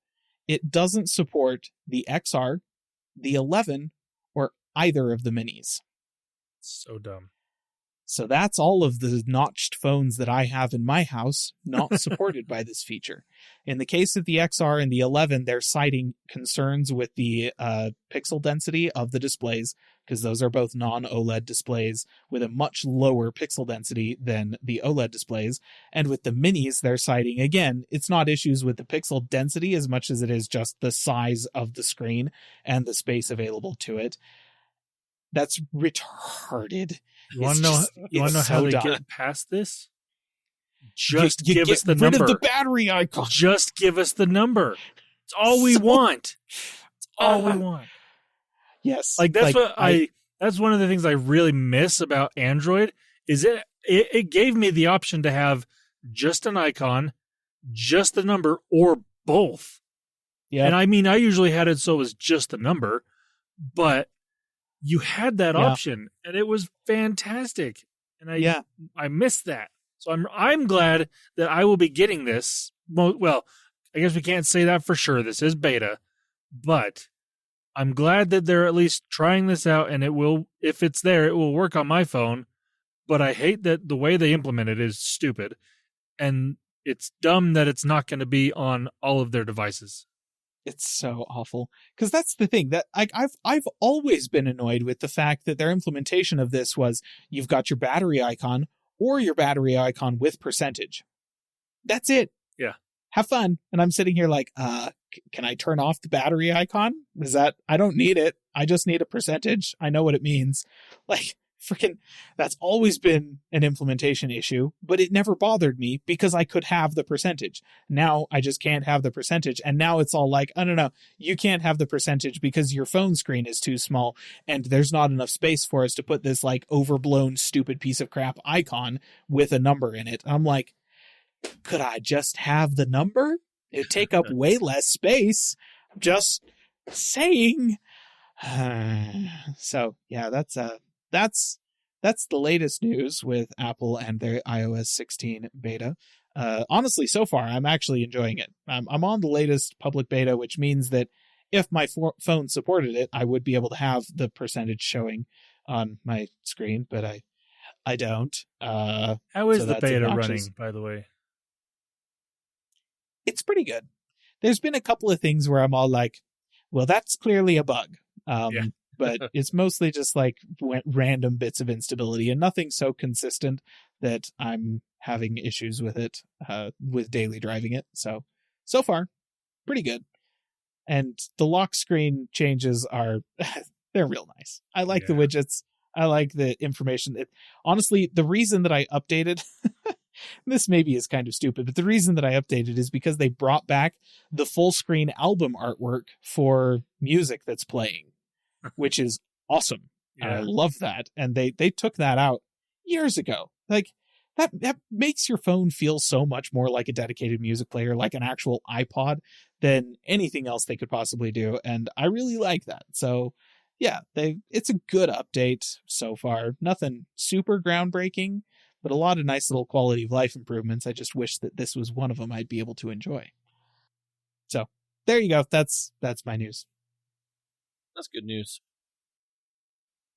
Speaker 3: it doesn't support the XR, the 11, or either of the minis.
Speaker 1: So dumb.
Speaker 3: So that's all of the notched phones that I have in my house not supported by this feature. In the case of the XR and the 11, they're citing concerns with the pixel density of the displays, because those are both non-OLED displays with a much lower pixel density than the OLED displays. And with the minis, they're citing, again, it's not issues with the pixel density as much as it is just the size of the screen and the space available to it. That's retarded.
Speaker 1: You want to know how they get past this? Just give us the number.
Speaker 3: Rid of the battery icon.
Speaker 1: Just give us the number. It's all we want. It's all we want.
Speaker 3: Yes.
Speaker 1: Like that's that's one of the things I really miss about Android is it gave me the option to have just an icon, just the number, or both. Yeah. And I mean, I usually had it so it was just the number. but you had that option, and it was fantastic. And I missed that. So I'm glad that I will be getting this. Well, I guess we can't say that for sure. This is beta, but I'm glad that they're at least trying this out, and it will, if it's there, it will work on my phone. But I hate that the way they implement it is stupid, and it's dumb that it's not going to be on all of their devices.
Speaker 3: It's so awful, because that's the thing that I've always been annoyed with the fact that their implementation of this was you've got your battery icon or your battery icon with percentage. That's it.
Speaker 1: Yeah.
Speaker 3: Have fun. And I'm sitting here like, can I turn off the battery icon? I don't need it. I just need a percentage. I know what it means. Like, freaking, that's always been an implementation issue, but it never bothered me because I could have the percentage. Now I just can't have the percentage. And now it's all like, oh, no, you can't have the percentage because your phone screen is too small and there's not enough space for us to put this like overblown, stupid piece of crap icon with a number in it. I'm like, could I just have the number? It'd take up way less space. Just saying. So yeah, that's the latest news with Apple and their iOS 16 beta. Honestly, so far, I'm actually enjoying it. I'm on the latest public beta, which means that if my phone supported it, I would be able to have the percentage showing on my screen, but I don't.
Speaker 1: How is the beta running, by the way?
Speaker 3: It's pretty good. There's been a couple of things where I'm all like, well, that's clearly a bug. But it's mostly just like random bits of instability and nothing so consistent that I'm having issues with it, with daily driving it. So far, pretty good. And the lock screen changes they're real nice. I like the widgets. I like the information. Honestly, the reason that I updated, this maybe is kind of stupid, but the reason that I updated is because they brought back the full screen album artwork for music that's playing, which is awesome. Yeah. I love that. And they took that out years ago. Like that makes your phone feel so much more like a dedicated music player, like an actual iPod, than anything else they could possibly do. And I really like that. So yeah, it's a good update so far. Nothing super groundbreaking, but a lot of nice little quality of life improvements. I just wish that this was one of them I'd be able to enjoy. So there you go. That's my news.
Speaker 2: That's good news.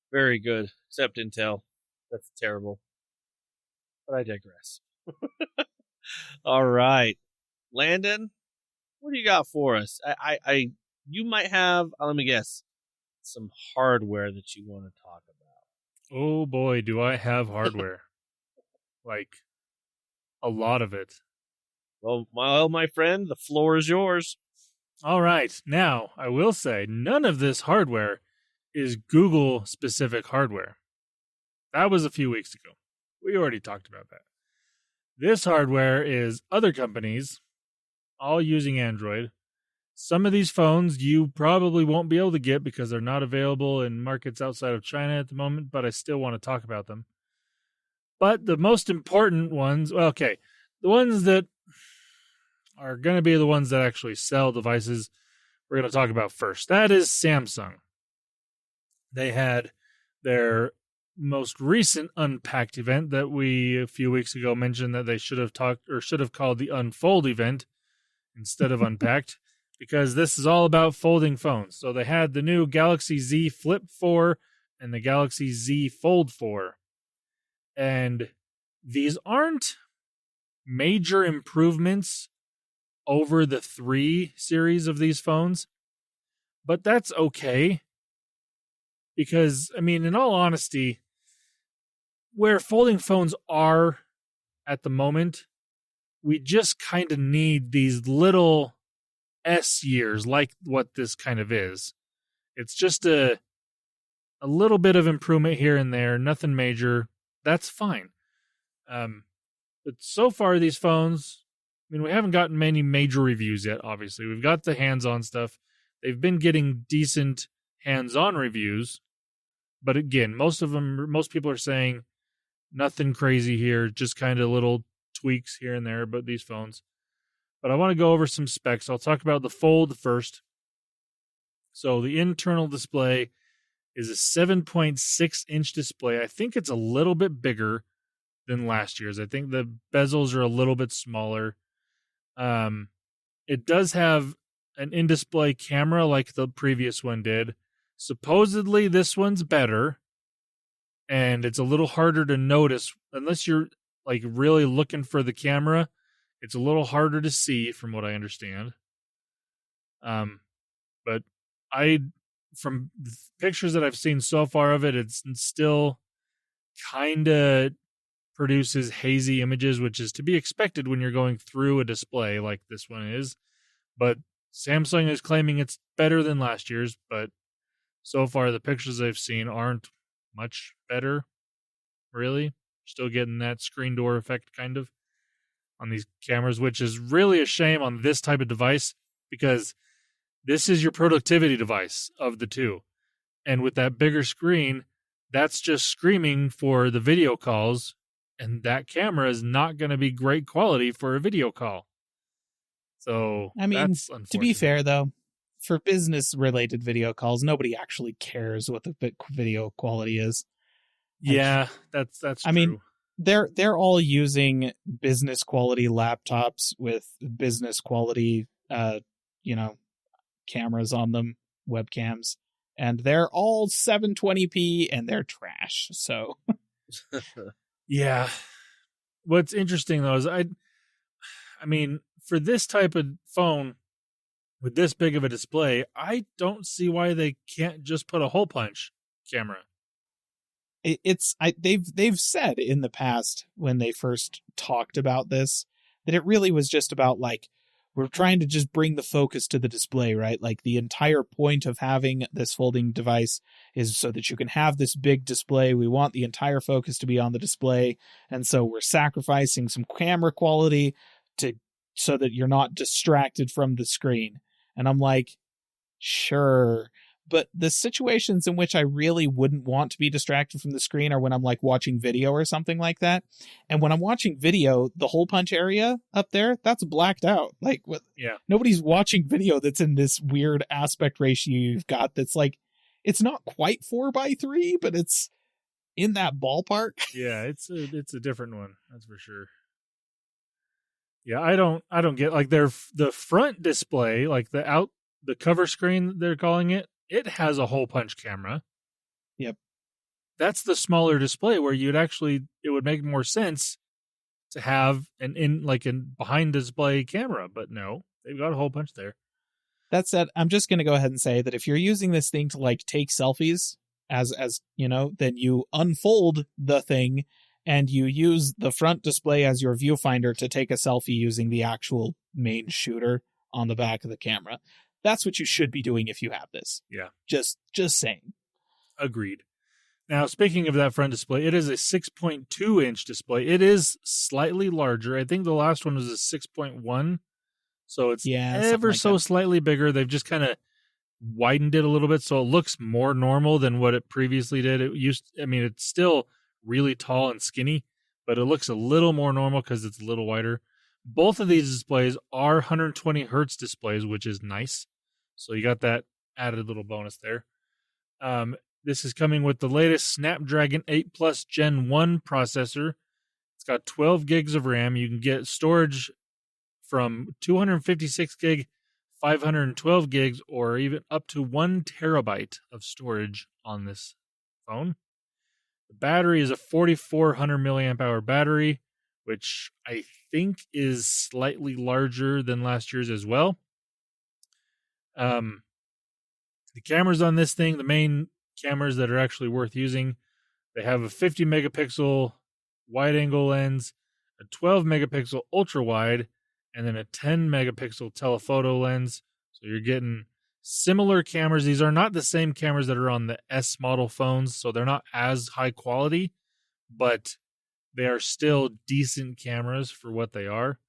Speaker 2: Very good. Except Intel. That's terrible. But I digress. All right. Landon, what do you got for us? You might have, let me guess, some hardware that you want to talk about.
Speaker 1: Oh boy, do I have hardware. Like, a lot of it.
Speaker 2: Well, my friend, the floor is yours.
Speaker 1: All right. Now, I will say, none of this hardware is Google-specific hardware. That was a few weeks ago. We already talked about that. This hardware is other companies, all using Android. Some of these phones you probably won't be able to get because they're not available in markets outside of China at the moment, but I still want to talk about them. But the most important ones, the ones that are going to be the ones that actually sell devices, we're going to talk about first. That is Samsung. They had their most recent Unpacked event that we a few weeks ago mentioned that they should have called the Unfold event instead of Unpacked, because this is all about folding phones. So they had the new Galaxy Z Flip 4 and the Galaxy Z Fold 4. And these aren't major improvements over the 3 series of these phones, but that's okay. Because, I mean, in all honesty, where folding phones are at the moment, we just kind of need these little S years like what this kind of is. It's just a little bit of improvement here and there, nothing major. That's fine. But so far, these phones, I mean, we haven't gotten many major reviews yet, obviously. We've got the hands-on stuff. They've been getting decent hands-on reviews. But again, most people are saying nothing crazy here, just kind of little tweaks here and there about these phones. But I want to go over some specs. I'll talk about the Fold first. So the internal display is a 7.6-inch display. I think it's a little bit bigger than last year's. I think the bezels are a little bit smaller. It does have an in-display camera like the previous one did. Supposedly this one's better, and it's a little harder to notice unless you're like really looking for the camera. It's a little harder to see from what I understand. But from the pictures that I've seen so far of it, it's still kind of produces hazy images, which is to be expected when you're going through a display like this one is. But Samsung is claiming it's better than last year's, but so far the pictures I've seen aren't much better, really. Still getting that screen door effect kind of on these cameras, which is really a shame on this type of device because this is your productivity device of the two. And with that bigger screen, that's just screaming for the video calls, and that camera is not going to be great quality for a video call. So,
Speaker 3: I mean,
Speaker 1: that's
Speaker 3: to be fair, though, for business-related video calls, nobody actually cares what the video quality is.
Speaker 1: Yeah, that's true.
Speaker 3: I mean, they're all using business quality laptops with business quality, cameras on them, webcams, and they're all 720p and they're trash. So,
Speaker 1: yeah. What's interesting though is I mean, for this type of phone with this big of a display, I don't see why they can't just put a hole punch camera.
Speaker 3: They've said in the past when they first talked about this that it really was just about like we're trying to just bring the focus to the display, right? Like the entire point of having this folding device is so that you can have this big display. We want the entire focus to be on the display, and so we're sacrificing some camera quality so that you're not distracted from the screen. And I'm like, sure. But the situations in which I really wouldn't want to be distracted from the screen are when I'm like watching video or something like that. And when I'm watching video, the hole punch area up there, that's blacked out. Like, nobody's watching video that's in this weird aspect ratio you've got that's like, it's not quite 4:3, but it's in that ballpark.
Speaker 1: Yeah, it's a different one, that's for sure. Yeah, I don't get like the front display, like the cover screen they're calling it. It has a hole punch camera.
Speaker 3: Yep.
Speaker 1: That's the smaller display where it would make more sense to have an behind display camera, but no, they've got a hole punch there.
Speaker 3: That said, I'm just going to go ahead and say that if you're using this thing to like take selfies as then you unfold the thing and you use the front display as your viewfinder to take a selfie using the actual main shooter on the back of the camera. That's what you should be doing if you have this.
Speaker 1: Yeah.
Speaker 3: Just saying.
Speaker 1: Agreed. Now, speaking of that front display, it is a 6.2-inch display. It is slightly larger. I think the last one was a 6.1. So it's ever so slightly bigger. They've just kind of widened it a little bit so it looks more normal than what it previously did. It's still really tall and skinny, but it looks a little more normal because it's a little wider. Both of these displays are 120 hertz displays, which is nice. So you got that added little bonus there. This is coming with the latest Snapdragon 8 Plus Gen 1 processor. It's got 12 gigs of RAM. You can get storage from 256 gig, 512 gigs, or even up to 1 terabyte of storage on this phone. The battery is a 4,400 milliamp hour battery, which I think is slightly larger than last year's as well. The cameras on this thing, the main cameras that are actually worth using, they have a 50 megapixel wide angle lens, a 12 megapixel ultra wide, and then a 10 megapixel telephoto lens. So you're getting similar cameras. These are not the same cameras that are on the S model phones, so they're not as high quality, but they are still decent cameras for what they are.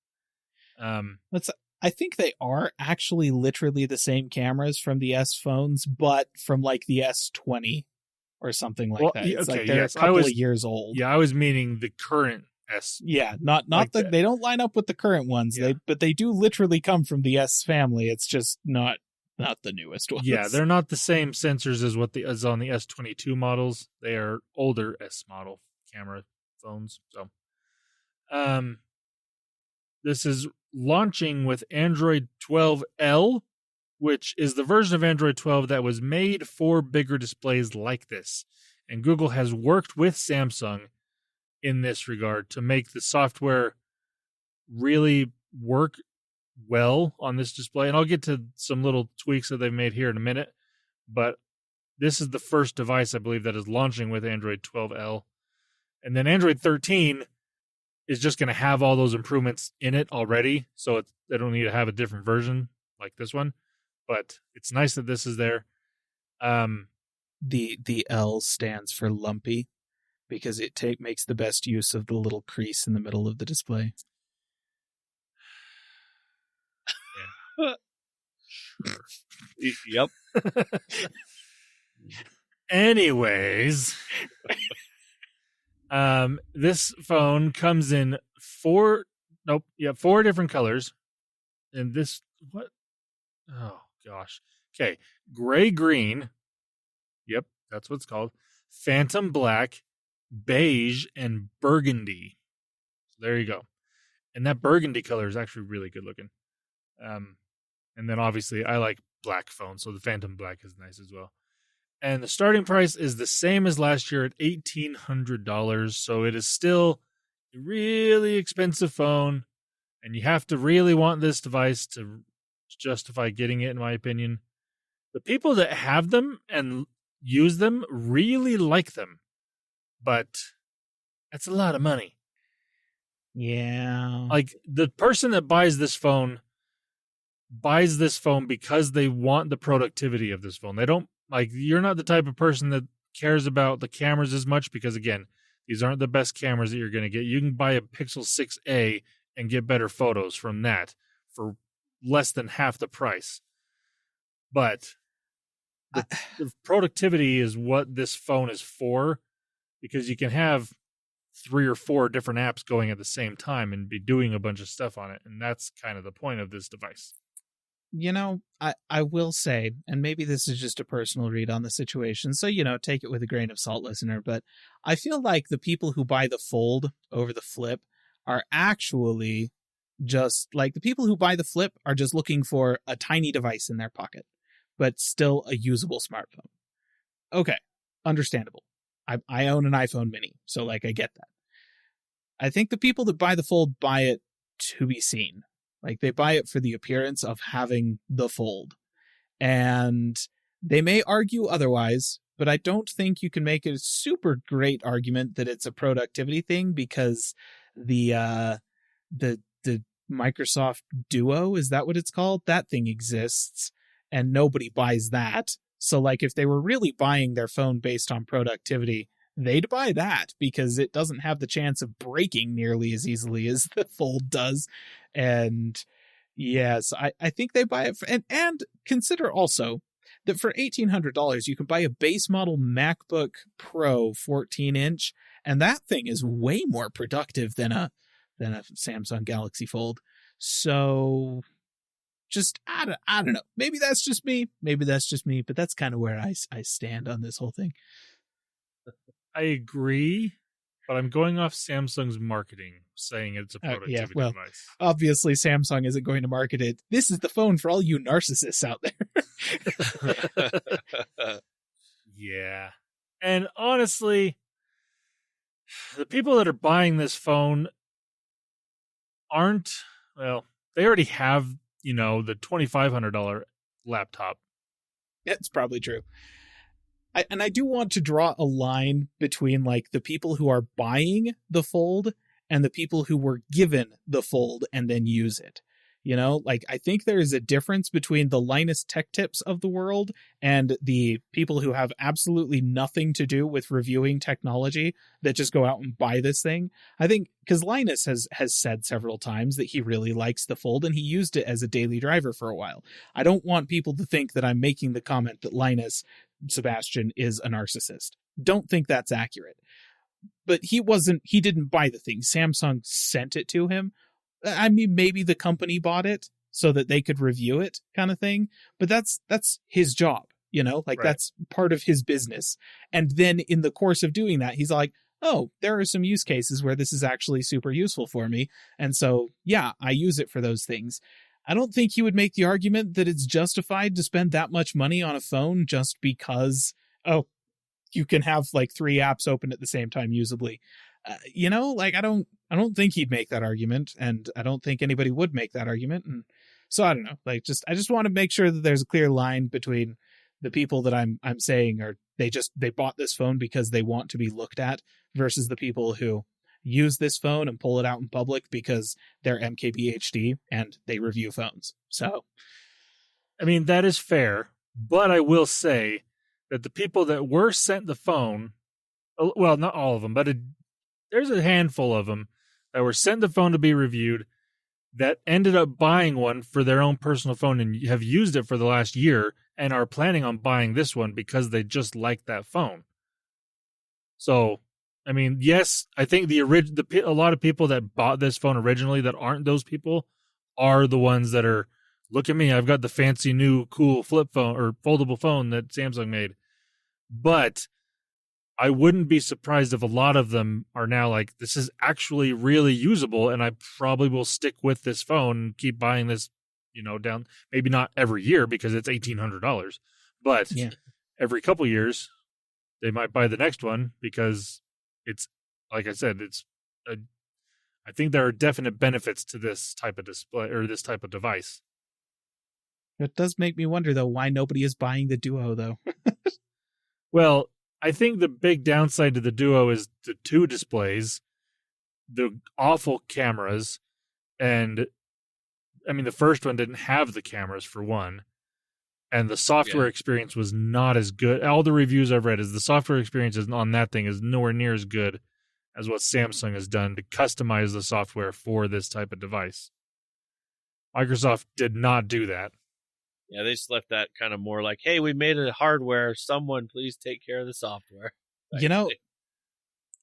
Speaker 3: I think they are actually literally the same cameras from the S phones, but from like the S20 or something like that. It's like they're a couple of years old.
Speaker 1: Yeah, I was meaning the current S.
Speaker 3: Yeah, not like they don't line up with the current ones. Yeah. But they do literally come from the S family. It's just not not the newest ones.
Speaker 1: Yeah, they're not the same sensors as what as on the S22 models. They are older S model camera phones. So, this is launching with Android 12L, which is the version of Android 12 that was made for bigger displays like this. And Google has worked with Samsung in this regard to make the software really work well on this display. And I'll get to some little tweaks that they've made here in a minute. But this is the first device, I believe, that is launching with Android 12L. And then Android 13 is just going to have all those improvements in it already. So they don't need to have a different version like this one. But it's nice that this is there.
Speaker 3: The L stands for lumpy because it makes the best use of the little crease in the middle of the display.
Speaker 2: Yeah. Sure. Yep.
Speaker 1: Anyways, this phone comes in four different colors. And this, what? Oh, gosh. Okay. Gray green. Yep, that's what it's called. Phantom black, beige, and burgundy. So there you go. And that burgundy color is actually really good looking. And then obviously I like black phones, so the Phantom black is nice as well. And the starting price is the same as last year at $1,800. So it is still a really expensive phone. And you have to really want this device to justify getting it, in my opinion. The people that have them and use them really like them. But that's a lot of money.
Speaker 3: Yeah.
Speaker 1: Like, the person that buys this phone because they want the productivity of this phone. They don't, like, you're not the type of person that cares about the cameras as much because, again, these aren't the best cameras that you're going to get. You can buy a Pixel 6a and get better photos from that for less than half the price. But the productivity is what this phone is for, because you can have 3 or 4 different apps going at the same time and be doing a bunch of stuff on it. And that's kind of the point of this device.
Speaker 3: You know, I will say, and maybe this is just a personal read on the situation, so, take it with a grain of salt, listener, but I feel like the people who buy the Fold over the Flip are actually just, like, the people who buy the Flip are just looking for a tiny device in their pocket, but still a usable smartphone. Okay, understandable. I own an iPhone mini, so, like, I get that. I think the people that buy the Fold buy it to be seen. Like, they buy it for the appearance of having the Fold. And they may argue otherwise, but I don't think you can make a super great argument that it's a productivity thing, because the Microsoft Duo, is that what it's called? That thing exists, and nobody buys that. So, like, if they were really buying their phone based on productivity, they'd buy that because it doesn't have the chance of breaking nearly as easily as the Fold does. And yes, I think they buy it and consider also that for $1,800, you can buy a base model MacBook Pro 14-inch, and that thing is way more productive than a Samsung Galaxy Fold. So just, I don't know. Maybe that's just me, but that's kind of where I stand on this whole thing.
Speaker 1: I agree, but I'm going off Samsung's marketing, saying it's a productivity device.
Speaker 3: Obviously, Samsung isn't going to market it. This is the phone for all you narcissists out there.
Speaker 1: Yeah. And honestly, the people that are buying this phone they already have, the $2,500 laptop.
Speaker 3: It's probably true. I do want to draw a line between, like, the people who are buying the Fold and the people who were given the Fold and then use it. Like, I think there is a difference between the Linus Tech Tips of the world and the people who have absolutely nothing to do with reviewing technology that just go out and buy this thing. I think because Linus has said several times that he really likes the Fold and he used it as a daily driver for a while. I don't want people to think that I'm making the comment that Linus Sebastian is a narcissist. Don't think that's accurate. But he didn't buy the thing. Samsung sent it to him. I mean, maybe the company bought it, so that they could review it kind of thing. But that's his job, that's part of his business. And then in the course of doing that, he's like, oh, there are some use cases where this is actually super useful for me. And so, yeah, I use it for those things. I don't think he would make the argument that it's justified to spend that much money on a phone just because, you can have like 3 apps open at the same time usably. I don't think he'd make that argument, and I don't think anybody would make that argument. And so I don't know, I just want to make sure that there's a clear line between the people that I'm saying are they bought this phone because they want to be looked at versus the people who use this phone and pull it out in public because they're MKBHD and they review phones. So,
Speaker 1: I mean, that is fair, but I will say that the people that were sent the phone, well, not all of them, but there's a handful of them that were sent the phone to be reviewed that ended up buying one for their own personal phone and have used it for the last year and are planning on buying this one because they just like that phone. So, I mean, yes, I think a lot of people that bought this phone originally that aren't those people are the ones that are, look at me, I've got the fancy new cool flip phone or foldable phone that Samsung made. But I wouldn't be surprised if a lot of them are now like, this is actually really usable, and I probably will stick with this phone and keep buying this, down, maybe not every year because it's $1,800, but every couple years they might buy the next one because it's, like I said, I think there are definite benefits to this type of display or this type of device.
Speaker 3: It does make me wonder, though, why nobody is buying the Duo, though.
Speaker 1: Well, I think the big downside to the Duo is the 2 displays, the awful cameras, and I mean, the first one didn't have the cameras for one, and the software experience was not as good. All the reviews I've read is the software experience on that thing is nowhere near as good as what Samsung has done to customize the software for this type of device. Microsoft did not do that.
Speaker 2: Yeah, they just left that kind of more like, hey, we made it hardware. Someone please take care of the software.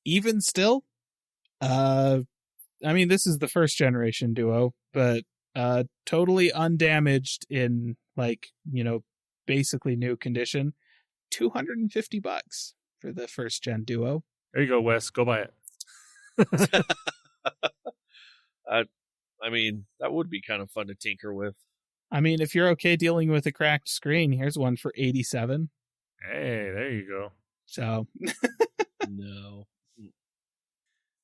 Speaker 3: Even still, I mean, this is the first generation Duo, but totally undamaged in basically new condition. $250 for the first gen Duo.
Speaker 1: There you go, Wes. Go buy it.
Speaker 2: I mean, that would be kind of fun to tinker with.
Speaker 3: I mean, if you're okay dealing with a cracked screen, here's one for $87.
Speaker 1: Hey, there you go.
Speaker 3: So,
Speaker 2: no.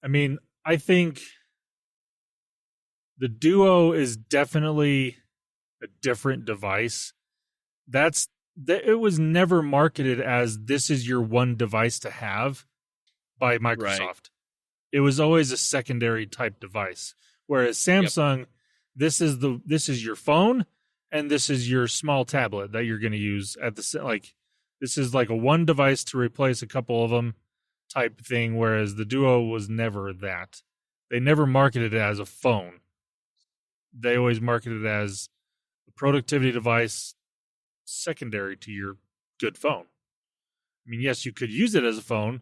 Speaker 1: I mean, I think the Duo is definitely a different device. It was never marketed as this is your one device to have by Microsoft. Right. It was always a secondary type device. Whereas Samsung, this is your phone and this is your small tablet that you're going to use at this is like a one device to replace a couple of them type thing. Whereas the Duo was never that. They never marketed it as a phone. They always marketed it as a productivity device secondary to your good phone. I mean, yes, you could use it as a phone,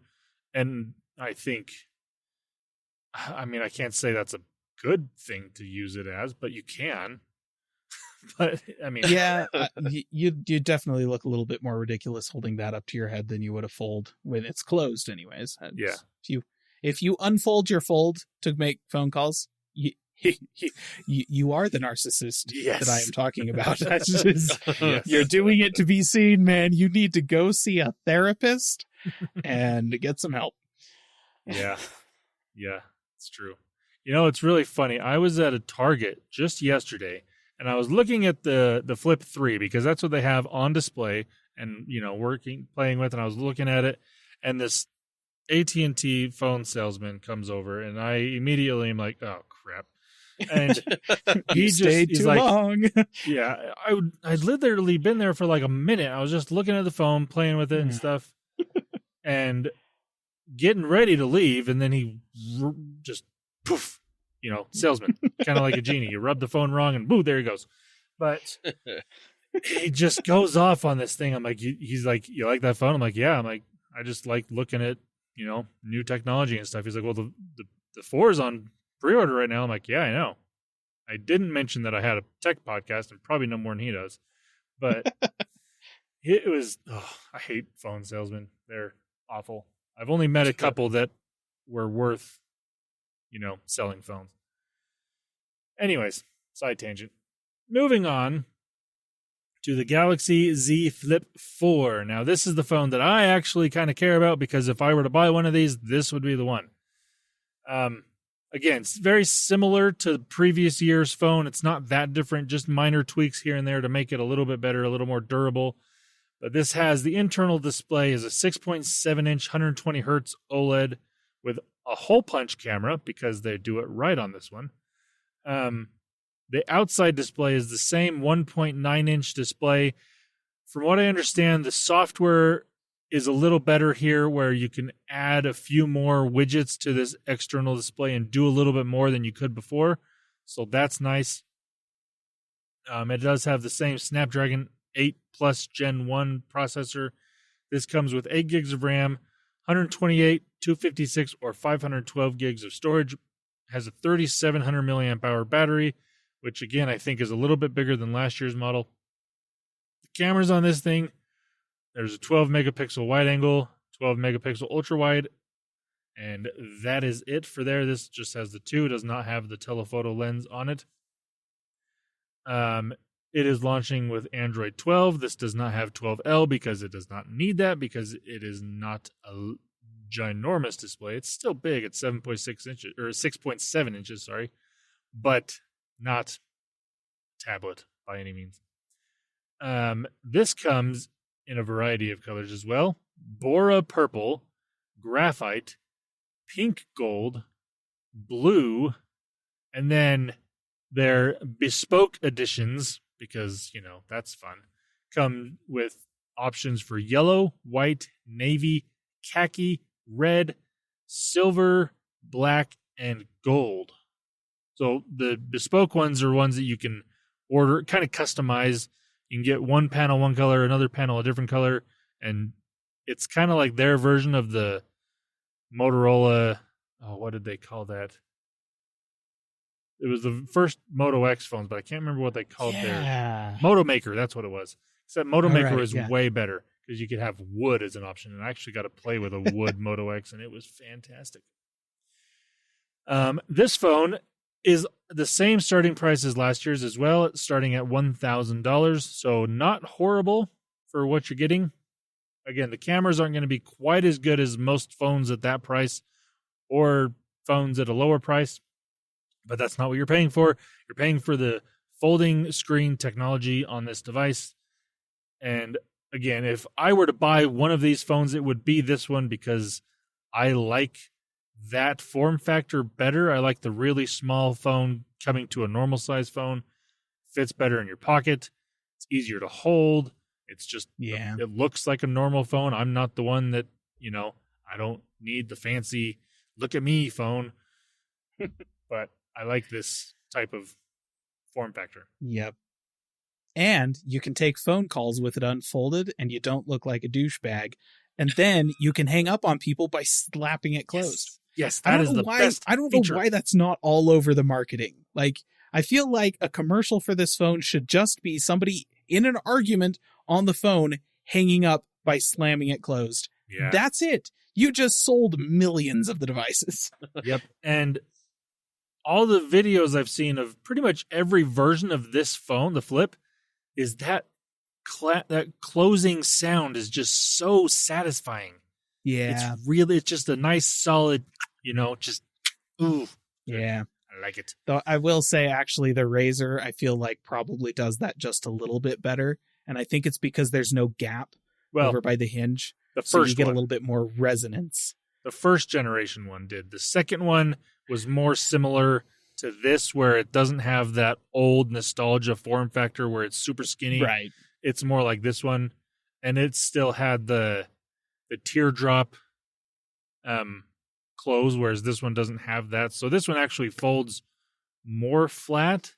Speaker 1: and I can't say that's a good thing to use it as, but you can. But I mean,
Speaker 3: yeah, you definitely look a little bit more ridiculous holding that up to your head than you would a Fold when it's closed, anyways. If you unfold your Fold to make phone calls, you are the narcissist that I am talking about. You're doing it to be seen, man. You need to go see a therapist and get some help.
Speaker 1: Yeah, it's true. It's really funny. I was at a Target just yesterday, and I was looking at the Flip 3 because that's what they have on display and, playing with, and I was looking at it, and this AT&T phone salesman comes over, and I immediately am like, oh, crap. And he
Speaker 3: stayed too long.
Speaker 1: Yeah, I'd literally been there for like a minute. I was just looking at the phone, playing with it and stuff, and getting ready to leave, and then he just poof, salesman, kind of like a genie. You rub the phone wrong, and boo, there he goes. But he just goes off on this thing. I'm like, he's like, you like that phone? I'm like, yeah. I'm like, I just like looking at new technology and stuff. He's like, well, the 4 is on pre-order right now. I'm like, yeah, I know. I didn't mention that I had a tech podcast, and probably no more than he does. But it was, I hate phone salesmen. They're awful. I've only met a couple that were worth, selling phones. Anyways, side tangent. Moving on to the Galaxy Z Flip 4. Now, this is the phone that I actually kind of care about because if I were to buy one of these, this would be the one. Again, it's very similar to the previous year's phone. It's not that different, just minor tweaks here and there to make it a little bit better, a little more durable. But this has the internal display is a 6.7-inch 120 hertz OLED with a hole punch camera because they do it right on this one. The outside display is the same 1.9-inch display. From what I understand, the software is a little better here where you can add a few more widgets to this external display and do a little bit more than you could before. So that's nice. It does have the same Snapdragon 8 Plus Gen 1 processor. This comes with 8 gigs of RAM, 128, 256, or 512 gigs of storage. Has a 3,700 milliamp hour battery, which again, I think is a little bit bigger than last year's model. The cameras on this thing, there's a 12 megapixel wide angle, 12 megapixel ultra wide, and that is it for there. This just has the 2, does not have the telephoto lens on it. It is launching with Android 12. This does not have 12L because it does not need that because it is not a ginormous display. It's still big at 7.6 inches or 6.7 inches, but not tablet by any means. This comes in a variety of colors as well. Bora purple, graphite, pink gold, blue, and then their bespoke editions, because, that's fun, come with options for yellow, white, navy, khaki, red, silver, black, and gold. So the bespoke ones are ones that you can order, kind of customize. You can get one panel one color, another panel a different color, and it's kind of like their version of the Motorola. Oh, what did they call that? It was the first Moto X phones, but I can't remember what they called their Moto Maker. That's what it was. Except Moto Maker was way better because you could have wood as an option, and I actually got to play with a wood Moto X, and it was fantastic. This phone is the same starting price as last year's as well. It's starting at $1,000, so not horrible for what you're getting. Again, the cameras aren't going to be quite as good as most phones at that price or phones at a lower price, but that's not what you're paying for. You're paying for the folding screen technology on this device. And again, if I were to buy one of these phones, it would be this one because I like that form factor better. I like the really small phone coming to a normal size phone. Fits better in your pocket. It's easier to hold. It's just, it looks like a normal phone. I'm not the one that, I don't need the fancy look at me phone, but I like this type of form factor.
Speaker 3: Yep. And you can take phone calls with it unfolded and you don't look like a douchebag. And then you can hang up on people by slapping it closed.
Speaker 1: Yes, that is the best
Speaker 3: I don't
Speaker 1: feature.
Speaker 3: know why that's not all over the marketing. Like, I feel like a commercial for this phone should just be somebody in an argument on the phone hanging up by slamming it closed.
Speaker 1: Yeah.
Speaker 3: That's it. You just sold millions of the devices.
Speaker 1: Yep. And all the videos I've seen of pretty much every version of this phone, the Flip, is that closing sound is just so satisfying.
Speaker 3: Yeah.
Speaker 1: It's just a nice solid, just, ooh.
Speaker 3: Yeah.
Speaker 1: I like it.
Speaker 3: Though I will say, actually, the Razr, I feel like probably does that just a little bit better. And I think it's because there's no gap over by the hinge.
Speaker 1: The
Speaker 3: so
Speaker 1: first
Speaker 3: you get
Speaker 1: one.
Speaker 3: a little bit more resonance.
Speaker 1: The first generation one did. The second one was more similar to this, where it doesn't have that old nostalgia form factor where it's super skinny.
Speaker 3: Right.
Speaker 1: It's more like this one. And it still had the teardrop close, whereas this one doesn't have that. So this one actually folds more flat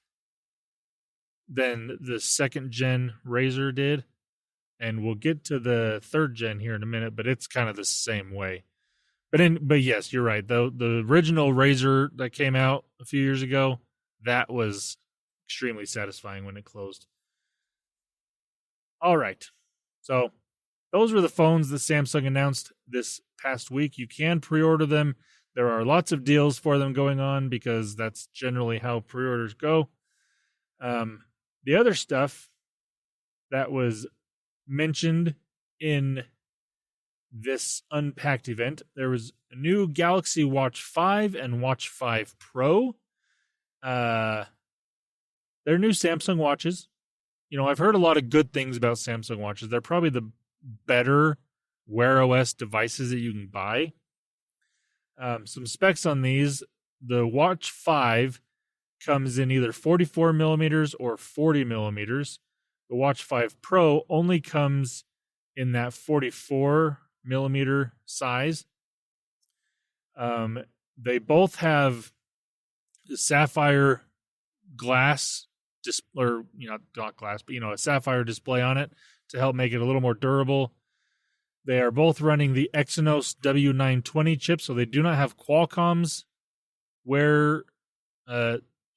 Speaker 1: than the second gen Razr did. And we'll get to the third gen here in a minute, but it's kind of the same way. But yes, you're right. The original Razr that came out a few years ago, that was extremely satisfying when it closed. All right. So those were the phones that Samsung announced this past week. You can pre-order them. There are lots of deals for them going on because that's generally how pre-orders go. The other stuff that was mentioned in this Unpacked event, there was a new Galaxy Watch 5 and Watch 5 Pro. They're new Samsung watches. You know, I've heard a lot of good things about Samsung watches. They're probably the better Wear OS devices that you can buy. Some specs on these. The Watch 5 comes in either 44 millimeters or 40 millimeters. The Watch 5 Pro only comes in that 44 millimeter size. They both have the sapphire glass, or not glass, but a sapphire display on it to help make it a little more durable. They are both running the Exynos W920 chip, so they do not have Qualcomm's Wear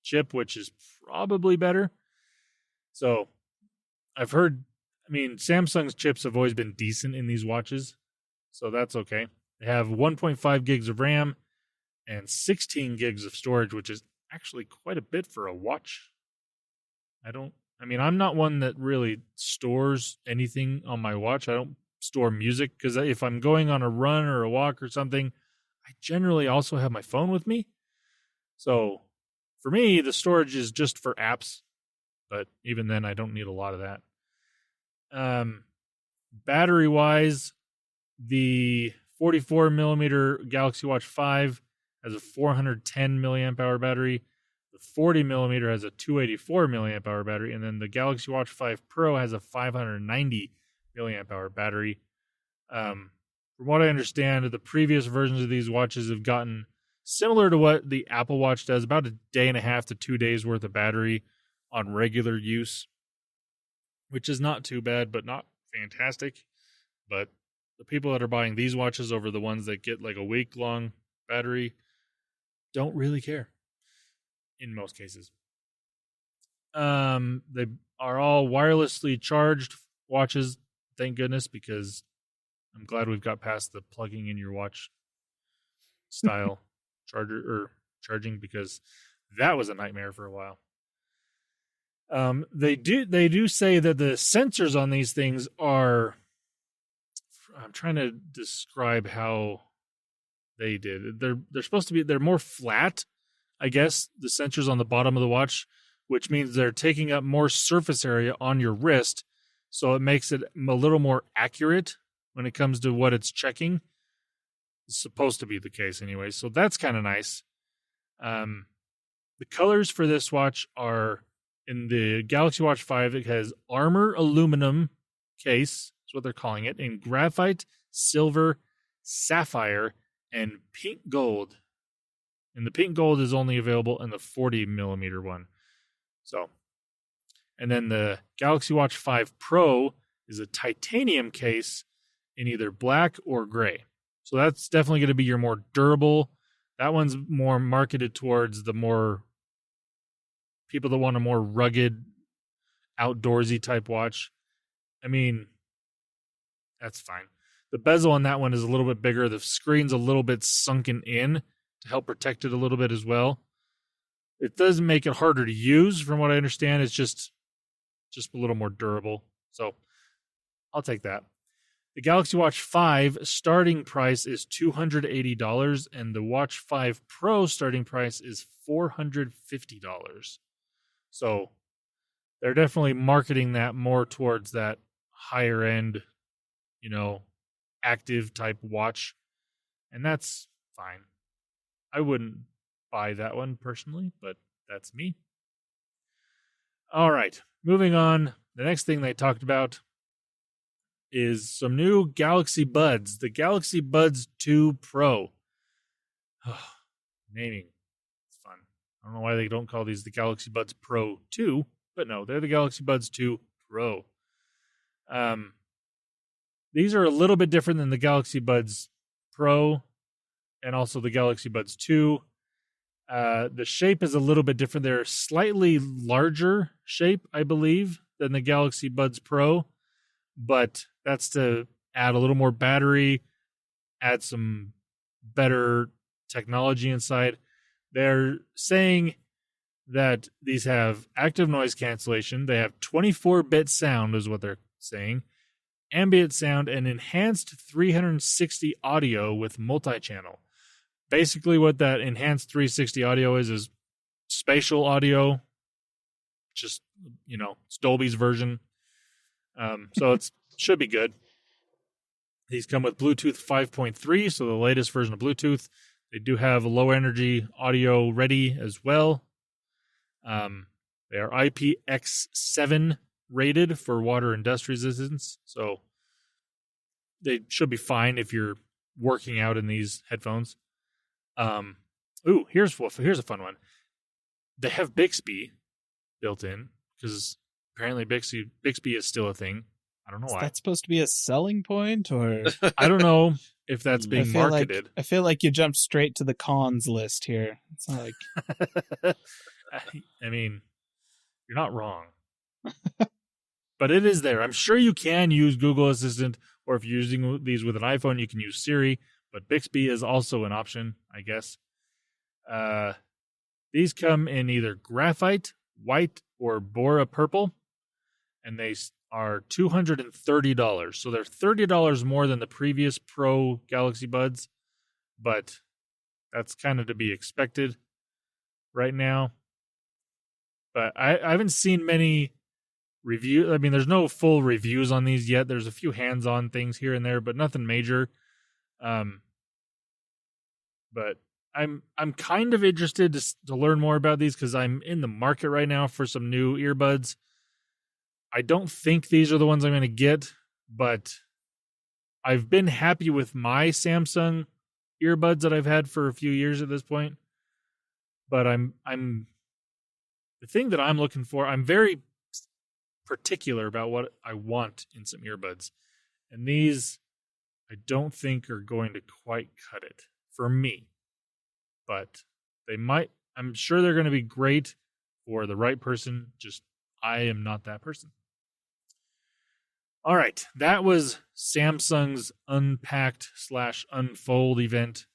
Speaker 1: chip, which is probably better. So I've heard, Samsung's chips have always been decent in these watches, so that's okay. They have 1.5 gigs of RAM and 16 gigs of storage, which is actually quite a bit for a watch. I'm not one that really stores anything on my watch. I don't store music because if I'm going on a run or a walk or something, I generally also have my phone with me. So for me, the storage is just for apps, but even then I don't need a lot of that. Battery wise, the 44 millimeter Galaxy Watch 5 has a 410 milliamp hour battery. The 40 millimeter has a 284 milliamp hour battery, and then the Galaxy Watch 5 Pro has a 590 milliamp hour battery. From what I understand, the previous versions of these watches have gotten similar to what the Apple Watch does, about a day and a half to 2 days worth of battery on regular use, which is not too bad, but not fantastic. But the people that are buying these watches over the ones that get like a week-long battery don't really care in most cases. They are all wirelessly charged watches, thank goodness, because I'm glad we've got past the plugging in your watch style charger or charging, because that was a nightmare for a while. They do say that the sensors on these things are, I'm trying to describe how they did. They're supposed to be, they're more flat, I guess, the sensors on the bottom of the watch, which means they're taking up more surface area on your wrist, so it makes it a little more accurate when it comes to what it's checking. It's supposed to be the case anyway, so that's kind of nice. The colors for this watch are, in the Galaxy Watch 5, it has armor aluminum case, that's what they're calling it, in graphite, silver, sapphire, and pink gold. And the pink gold is only available in the 40 millimeter one. So, and then the Galaxy Watch 5 Pro is a titanium case in either black or gray. So that's definitely going to be your more durable. That one's more marketed towards the more people that want a more rugged, outdoorsy type watch. That's fine. The bezel on that one is a little bit bigger. The screen's a little bit sunken in to help protect it a little bit as well. It doesn't make it harder to use, from what I understand. It's just a little more durable. So I'll take that. The Galaxy Watch 5 starting price is $280, and the Watch 5 Pro starting price is $450. So they're definitely marketing that more towards that higher end, active type watch. And that's fine. I wouldn't buy that one personally, but that's me. All right, moving on. The next thing they talked about is some new Galaxy Buds. The Galaxy Buds 2 Pro. Naming. It's fun. I don't know why they don't call these the Galaxy Buds Pro 2, but no, they're the Galaxy Buds 2 Pro. These are a little bit different than the Galaxy Buds Pro and also the Galaxy Buds 2. The shape is a little bit different. They're slightly larger shape, I believe, than the Galaxy Buds Pro, but that's to add a little more battery, add some better technology inside. They're saying that these have active noise cancellation. They have 24-bit sound is what they're saying, ambient sound, and enhanced 360 audio with multi-channel. Basically what that enhanced 360 audio is spatial audio, just, it's Dolby's version. So it should be good. These come with Bluetooth 5.3, so the latest version of Bluetooth. They do have low energy audio ready as well. They are IPX7 rated for water and dust resistance, so they should be fine if you're working out in these headphones. Here's a fun one. They have Bixby built in because apparently Bixby is still a thing. I don't know why.
Speaker 3: Is that supposed to be a selling point, or
Speaker 1: I don't know if that's being marketed.
Speaker 3: I feel like you jumped straight to the cons list here. It's not like
Speaker 1: I mean, you're not wrong. But it is there. I'm sure you can use Google Assistant, or if you're using these with an iPhone, you can use Siri, but Bixby is also an option, I guess. These come in either graphite, white, or Bora purple, and they are $230. So they're $30 more than the previous Pro Galaxy Buds, but that's kind of to be expected right now. But I haven't seen many reviews. I mean, there's no full reviews on these yet. There's a few hands-on things here and there, but nothing major. But I'm kind of interested to learn more about these because I'm in the market right now for some new earbuds. I don't think these are the ones I'm going to get, but I've been happy with my Samsung earbuds that I've had for a few years at this point. But I'm the thing that I'm looking for, I'm very particular about what I want in some earbuds. And these, I don't think are going to quite cut it for me. But they might, I'm sure they're going to be great for the right person. Just, I am not that person. All right. That was Samsung's Unpacked/Unfold event.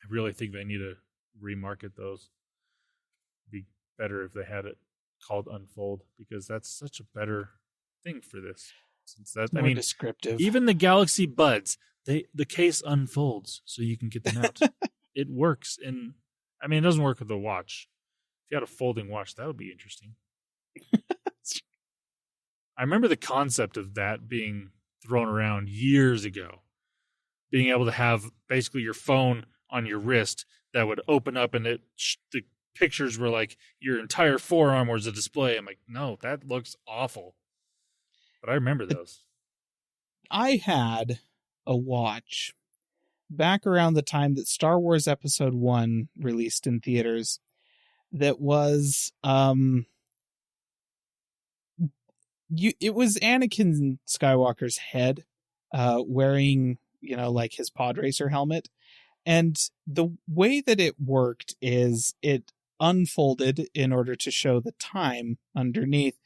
Speaker 1: I really think they need to remarket those. Be better if they had it called Unfold, because that's such a better thing for this. Since that,
Speaker 3: more descriptive.
Speaker 1: Even the Galaxy Buds, the case unfolds so you can get them out. It works, and I mean, it doesn't work with the watch. If you had a folding watch, that would be interesting. I remember the concept of that being thrown around years ago. Being able to have basically your phone on your wrist that would open up, and the pictures were like your entire forearm was a display. I'm like, no, that looks awful. But I remember those.
Speaker 3: I had a watch back around the time that Star Wars Episode 1 released in theaters that was it was Anakin Skywalker's head wearing, like his pod racer helmet. And the way that it worked is it unfolded in order to show the time underneath.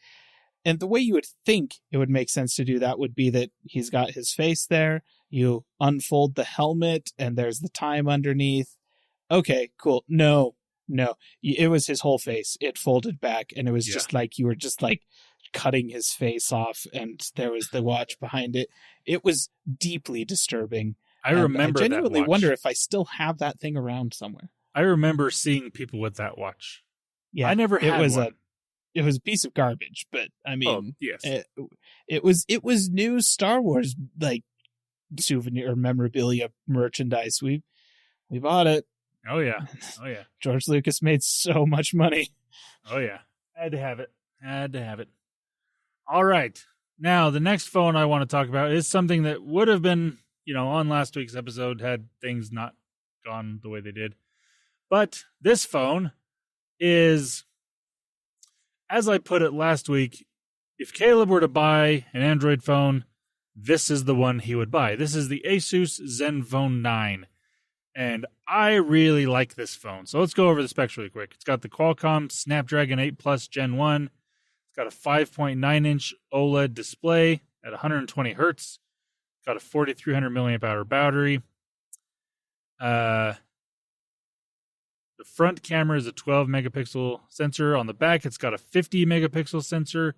Speaker 3: And the way you would think it would make sense to do that would be that he's got his face there. You unfold the helmet and there's the time underneath. Okay, cool. No. It was his whole face. It folded back and it was just like you were just like cutting his face off and there was the watch behind it. It was deeply disturbing.
Speaker 1: I remember that watch.
Speaker 3: I genuinely wonder if I still have that thing around somewhere.
Speaker 1: I remember seeing people with that watch.
Speaker 3: Yeah,
Speaker 1: I never had one.
Speaker 3: It was a piece of garbage, but I mean,
Speaker 1: yes.
Speaker 3: It was new Star Wars like souvenir or memorabilia merchandise. We bought it.
Speaker 1: Oh yeah.
Speaker 3: George Lucas made so much money.
Speaker 1: Oh yeah, had to have it. All right, now the next phone I want to talk about is something that would have been, on last week's episode had things not gone the way they did. But this phone is, as I put it last week, if Caleb were to buy an Android phone, this is the one he would buy. This is the Asus Zenfone 9. And I really like this phone. So let's go over the specs really quick. It's got the Qualcomm Snapdragon 8 Plus Gen 1. It's got a 5.9-inch OLED display at 120 hertz. It's got a 4,300 milliamp hour battery. The front camera is a 12 megapixel sensor. On the back, it's got a 50 megapixel sensor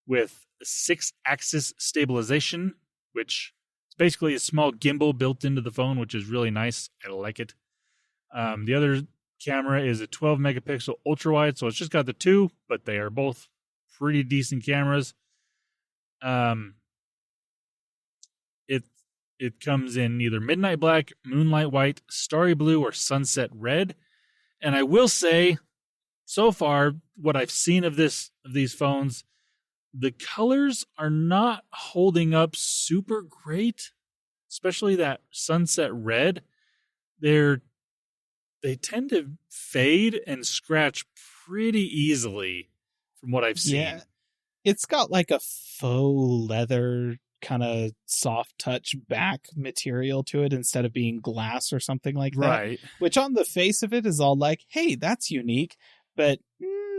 Speaker 1: with a 6-axis stabilization, which is basically a small gimbal built into the phone, which is really nice. I like it. The other camera is a 12 megapixel ultra wide, so it's just got the two, but they are both pretty decent cameras. It comes in either midnight black, moonlight white, starry blue, or sunset red. And I will say, so far, what I've seen of these phones, the colors are not holding up super great, especially that sunset red. They tend to fade and scratch pretty easily from what I've seen.
Speaker 3: Yeah, it's got like a faux leather kind of soft touch back material to it instead of being glass or something like that.
Speaker 1: Right.
Speaker 3: Which on the face of it is all like, hey, that's unique, but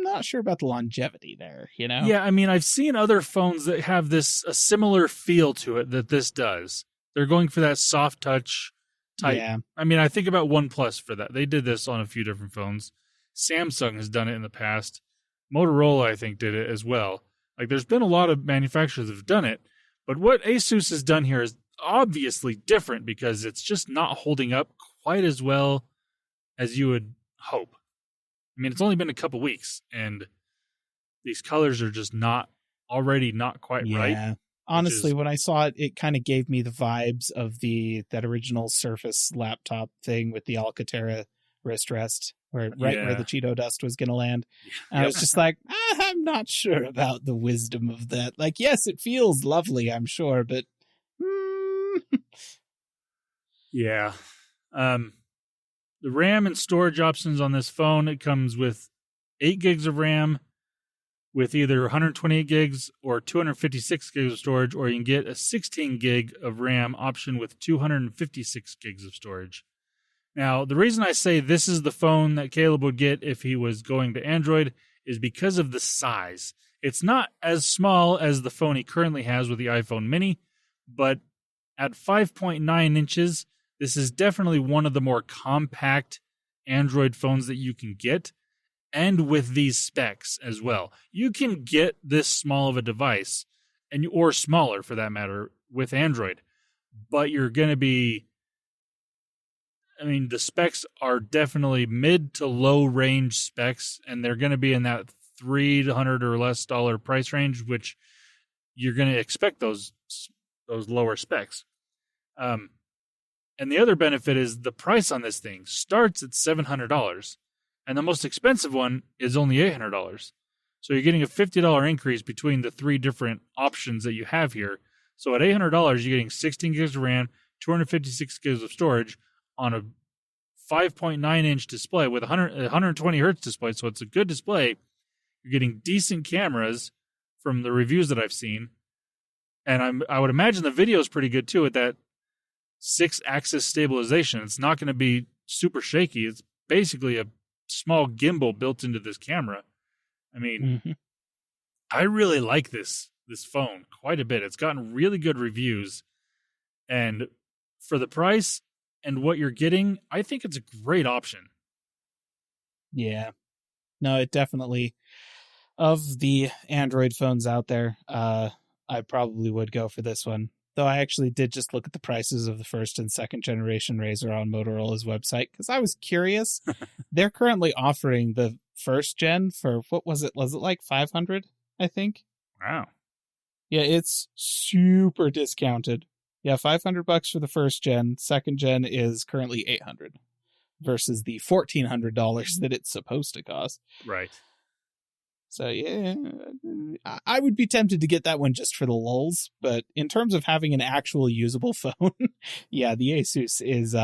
Speaker 3: not sure about the longevity there, you know?
Speaker 1: Yeah, I mean, I've seen other phones that have a similar feel to it that this does. They're going for that soft touch type.
Speaker 3: Yeah.
Speaker 1: I mean, I think about OnePlus for that. They did this on a few different phones. Samsung has done it in the past. Motorola, I think, did it as well. Like, there's been a lot of manufacturers that have done it. But what Asus has done here is obviously different because it's just not holding up quite as well as you would hope. I mean, it's only been a couple weeks, and these colors are just not quite right.
Speaker 3: Yeah. Honestly, when I saw it, it kind of gave me the vibes of that original Surface laptop thing with the Alcantara wrist rest, where the Cheeto dust was going to land. And I was just like, I'm not sure about the wisdom of that. Like, yes, it feels lovely, I'm sure, but
Speaker 1: yeah. The RAM and storage options on this phone, it comes with 8 gigs of RAM with either 128 gigs or 256 gigs of storage, or you can get a 16 gig of RAM option with 256 gigs of storage. Now, the reason I say this is the phone that Caleb would get if he was going to Android is because of the size. It's not as small as the phone he currently has with the iPhone mini, but at 5.9 inches, this is definitely one of the more compact Android phones that you can get, and with these specs as well. You can get this small of a device, or smaller for that matter, with Android, but you're going to be... I mean, the specs are definitely mid to low range specs, and they're going to be in that $300 or less price range, which you're going to expect those lower specs. And the other benefit is the price on this thing starts at $700, and the most expensive one is only $800. So you're getting a $50 increase between the three different options that you have here. So at $800, you're getting 16 gigs of RAM, 256 gigs of storage, on a 5.9-inch display with 120 hertz display, so it's a good display. You're getting decent cameras from the reviews that I've seen, and I would imagine the video is pretty good too with that 6-axis stabilization. It's not going to be super shaky. It's basically a small gimbal built into this camera. I mean, I really like this phone quite a bit. It's gotten really good reviews, and for the price and what you're getting, I think it's a great option.
Speaker 3: Yeah. No, it definitely, of the Android phones out there, I probably would go for this one. Though I actually did just look at the prices of the first and second generation Razr on Motorola's website because I was curious. They're currently offering the first gen for, what was it? Was it like $500, I think?
Speaker 1: Wow.
Speaker 3: Yeah, it's super discounted. Yeah, $500 for the first gen. Second gen is currently $800 versus the $1,400 that it's supposed to cost.
Speaker 1: Right.
Speaker 3: So yeah, I would be tempted to get that one just for the lulz. But in terms of having an actual usable phone, yeah, the Asus is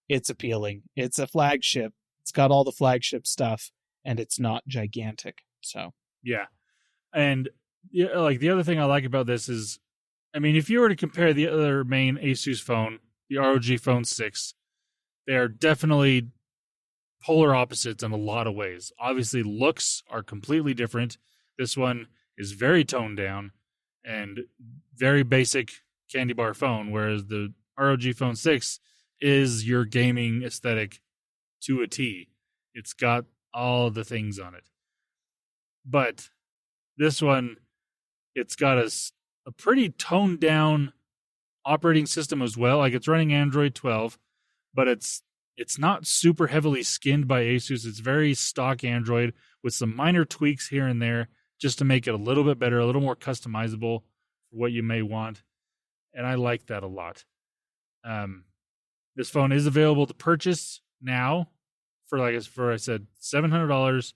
Speaker 3: it's appealing. It's a flagship. It's got all the flagship stuff, and it's not gigantic. So
Speaker 1: yeah, and yeah, like the other thing I like about this is, I mean, if you were to compare the other main Asus phone, the ROG Phone 6, They are definitely polar opposites in a lot of ways. Obviously, looks are completely different. This one is very toned down and very basic candy bar phone, whereas the ROG Phone 6 is your gaming aesthetic to a T. It's got all the things on it. But this one, it's got a pretty toned down operating system as well. Like, it's running Android 12, but it's not super heavily skinned by Asus. It's very stock Android with some minor tweaks here and there just to make it a little bit better, a little more customizable for what you may want. And I like that a lot. This phone is available to purchase now for, I said, $700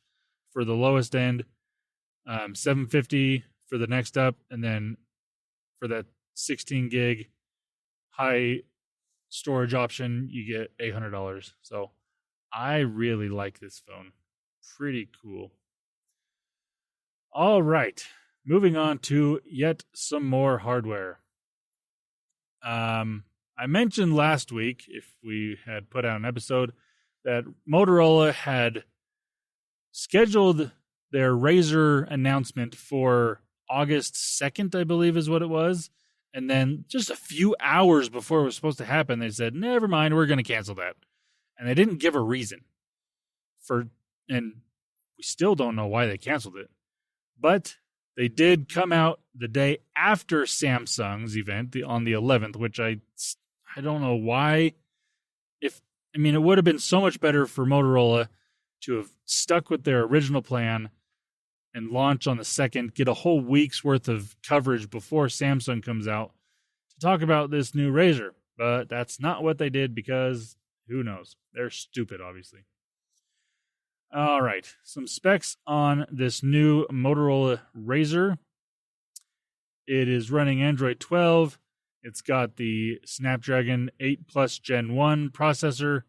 Speaker 1: for the lowest end, $750 for the next up, and then for that 16 gig high storage option, you get $800. So I really like this phone. Pretty cool. All right, moving on to yet some more hardware. I mentioned last week, if we had put out an episode, that Motorola had scheduled their Razr announcement for August 2nd, I believe is what it was. And then just a few hours before it was supposed to happen, they said, never mind, we're going to cancel that. And they didn't give a reason and we still don't know why they canceled it. But they did come out the day after Samsung's event on the 11th, which I don't know why. It would have been so much better for Motorola to have stuck with their original plan and launch on the 2nd, get a whole week's worth of coverage before Samsung comes out to talk about this new Razr. But that's not what they did because who knows? They're stupid, obviously. All right, some specs on this new Motorola Razr. It is running Android 12. It's got the Snapdragon 8 Plus Gen 1 processor.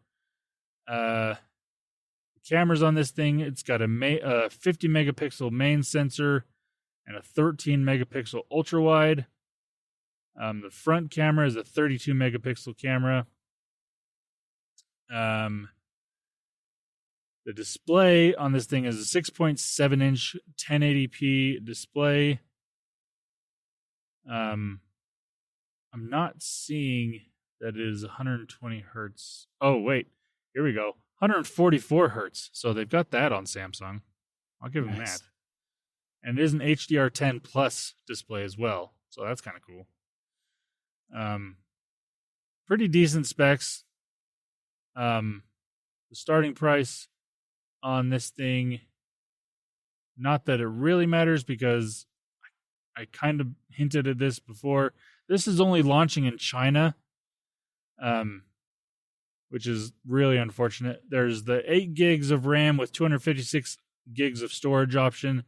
Speaker 1: Cameras on this thing, it's got a 50 megapixel main sensor and a 13 megapixel ultra wide. The front camera is a 32 megapixel camera. The display on this thing is a 6.7 inch 1080p display. I'm not seeing that it is 120 hertz. Oh, wait, here we go. 144 hertz. So they've got that on Samsung. I'll give them that. And it is an HDR10 Plus display as well. So that's kind of cool. Pretty decent specs. The starting price on this thing, not that it really matters because I kind of hinted at this before. This is only launching in China, which is really unfortunate. There's the 8 gigs of RAM with 256 gigs of storage option,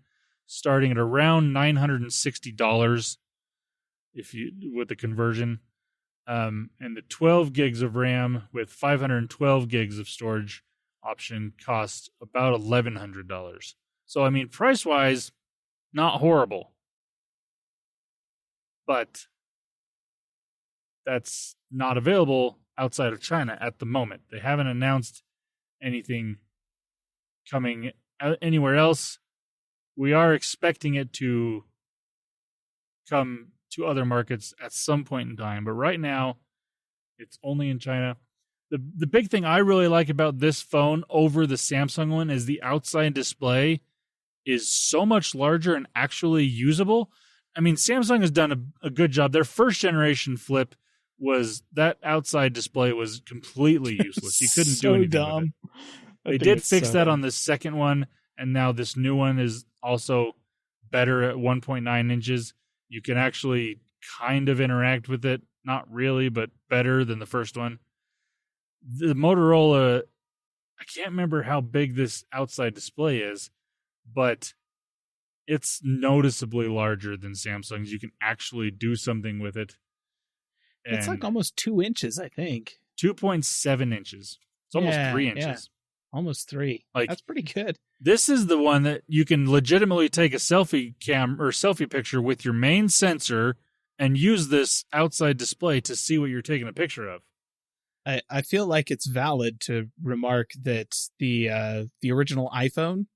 Speaker 1: starting at around $960 with the conversion. And the 12 gigs of RAM with 512 gigs of storage option costs about $1,100. So, price-wise, not horrible. But that's not available outside of China at the moment. They haven't announced anything coming anywhere else. We are expecting it to come to other markets at some point in time, but right now it's only in China. The big thing I really like about this phone over the Samsung one is the outside display is so much larger and actually usable. Samsung has done a good job. Their first generation flip was that outside display was completely useless. You couldn't do anything with it. They did fix that on the second one, and now this new one is also better at 1.9 inches. You can actually kind of interact with it. Not really, but better than the first one. The Motorola, I can't remember how big this outside display is, but it's noticeably larger than Samsung's. You can actually do something with it. And
Speaker 3: it's like almost 2 inches, I think.
Speaker 1: 2.7 inches. It's almost 3 inches.
Speaker 3: Yeah. Almost 3. That's pretty good.
Speaker 1: This is the one that you can legitimately take a selfie picture with your main sensor and use this outside display to see what you're taking a picture of.
Speaker 3: I feel like it's valid to remark that the original iPhone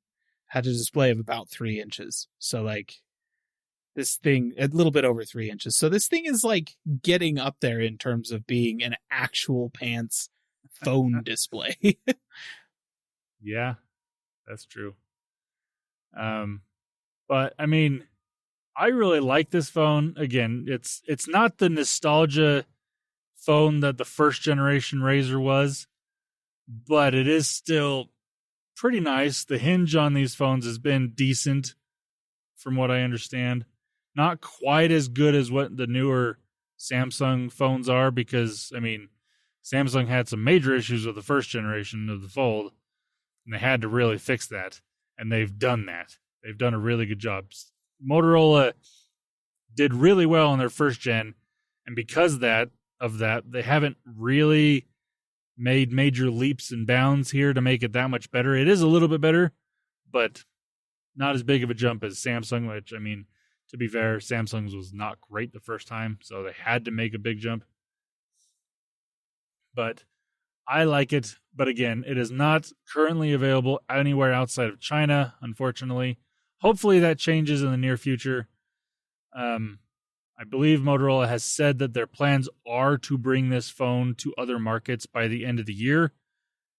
Speaker 3: had a display of about 3 inches. So like this thing, a little bit over 3 inches. So this thing is like getting up there in terms of being an actual pants phone display.
Speaker 1: Yeah, that's true. But I mean, I really like this phone. Again, it's not the nostalgia phone that the first generation Razr was, but it is still pretty nice. The hinge on these phones has been decent, from what I understand. Not quite as good as what the newer Samsung phones are, because, I mean, Samsung had some major issues with the first generation of the Fold, and they had to really fix that, and they've done that. They've done a really good job. Motorola did really well on their first gen, and because of that, they haven't really made major leaps and bounds here to make it that much better. It is a little bit better, but not as big of a jump as Samsung, which, I mean, to be fair, Samsung's was not great the first time, so they had to make a big jump. But I like it. But again, it is not currently available anywhere outside of China, unfortunately. Hopefully that changes in the near future. I believe Motorola has said that their plans are to bring this phone to other markets by the end of the year.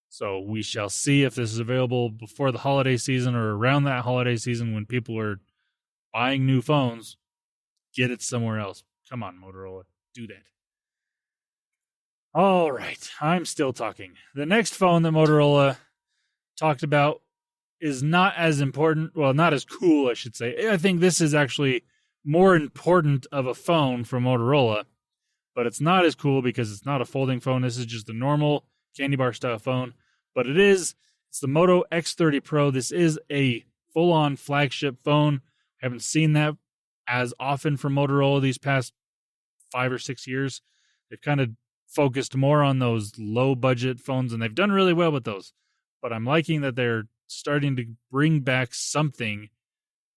Speaker 1: So we shall see if this is available before the holiday season or around that holiday season when people are buying new phones. Get it somewhere else. Come on, Motorola. Do that. All right. I'm still talking. The next phone that Motorola talked about is not as important. Well, not as cool, I should say. I think this is actually more important of a phone from Motorola, but it's not as cool because it's not a folding phone. This is just a normal candy bar style phone, but it's the Moto X30 Pro. This is a full-on flagship phone. Haven't seen that as often from Motorola these past 5 or 6 years. They've kind of focused more on those low-budget phones, and they've done really well with those. But I'm liking that they're starting to bring back something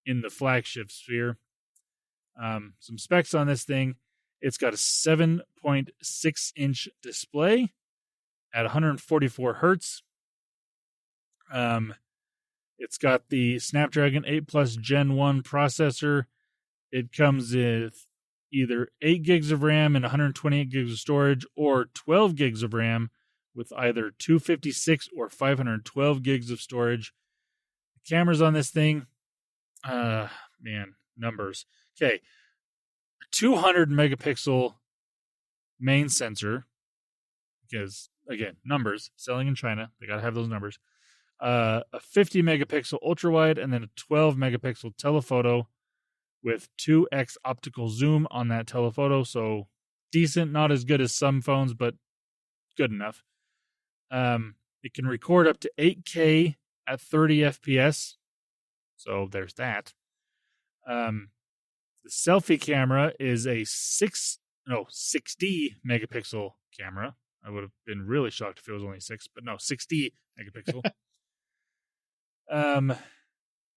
Speaker 1: in the flagship sphere. Some specs on this thing. It's got a 7.6-inch display at 144 hertz. It's got the Snapdragon 8 Plus Gen 1 processor. It comes with either 8 gigs of RAM and 128 gigs of storage, or 12 gigs of RAM with either 256 or 512 gigs of storage. The cameras on this thing, numbers. Okay, 200 megapixel main sensor, because, again, numbers, selling in China, they got to have those numbers. A 50 megapixel ultra wide, and then a 12 megapixel telephoto with 2x optical zoom on that telephoto. So decent, not as good as some phones, but good enough. It can record up to 8K at 30 FPS. So there's that. The selfie camera is a 60 megapixel camera. I would have been really shocked if it was only 6, but no, 60 megapixel. The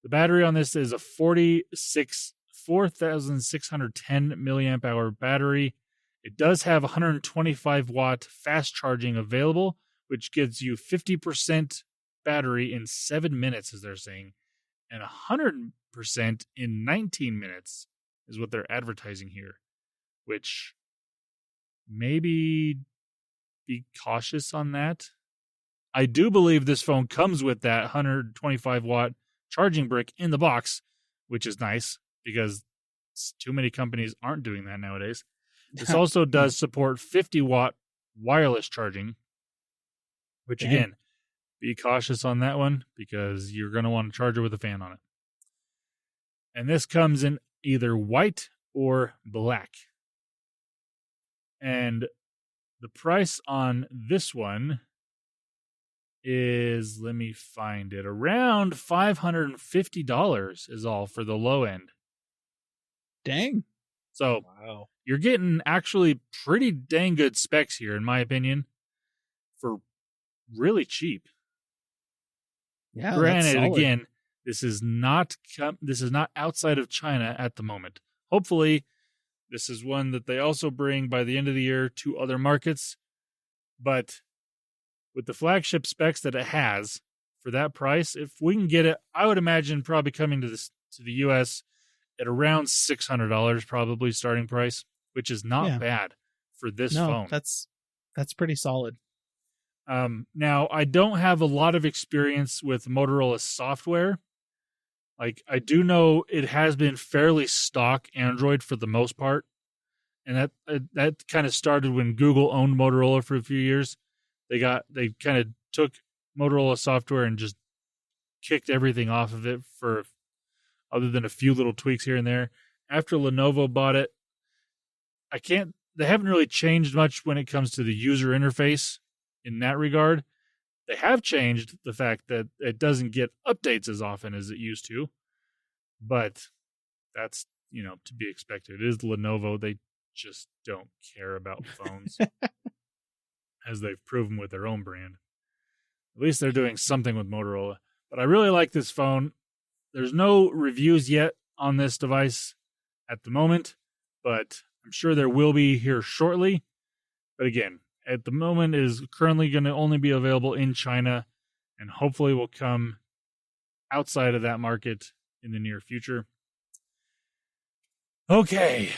Speaker 1: battery on this is a 4,610 milliamp hour battery. It does have 125 watt fast charging available, which gives you 50% battery in 7 minutes, as they're saying, and 100% in 19 minutes is what they're advertising here, which maybe be cautious on that. I do believe this phone comes with that 125 watt charging brick in the box, which is nice because too many companies aren't doing that nowadays. This also does support 50 watt wireless charging, which again, be cautious on that one because you're going to want a charger with a fan on it. And this comes in either white or black. And the price on this one is, let me find it, around $550 is all for the low end.
Speaker 3: Dang.
Speaker 1: So wow. You're getting actually pretty dang good specs here, in my opinion, for really cheap.
Speaker 3: Yeah.
Speaker 1: Granted, again, this is not outside of China at the moment. Hopefully, this is one that they also bring by the end of the year to other markets. But with the flagship specs that it has for that price, if we can get it, I would imagine probably coming to the US at around $600 probably starting price, which is not bad for this phone.
Speaker 3: That's pretty solid.
Speaker 1: Now, I don't have a lot of experience with Motorola software. Like, I do know it has been fairly stock Android for the most part. And that kind of started when Google owned Motorola for a few years. They kind of took Motorola software and just kicked everything off of it for other than a few little tweaks here and there. After Lenovo bought it, they haven't really changed much when it comes to the user interface in that regard. They have changed the fact that it doesn't get updates as often as it used to, but that's, to be expected. It is Lenovo. They just don't care about phones, as they've proven with their own brand. At least they're doing something with Motorola. But I really like this phone. There's no reviews yet on this device at the moment, but I'm sure there will be here shortly. But again, at the moment, it is currently going to only be available in China, and hopefully will come outside of that market in the near future. Okay,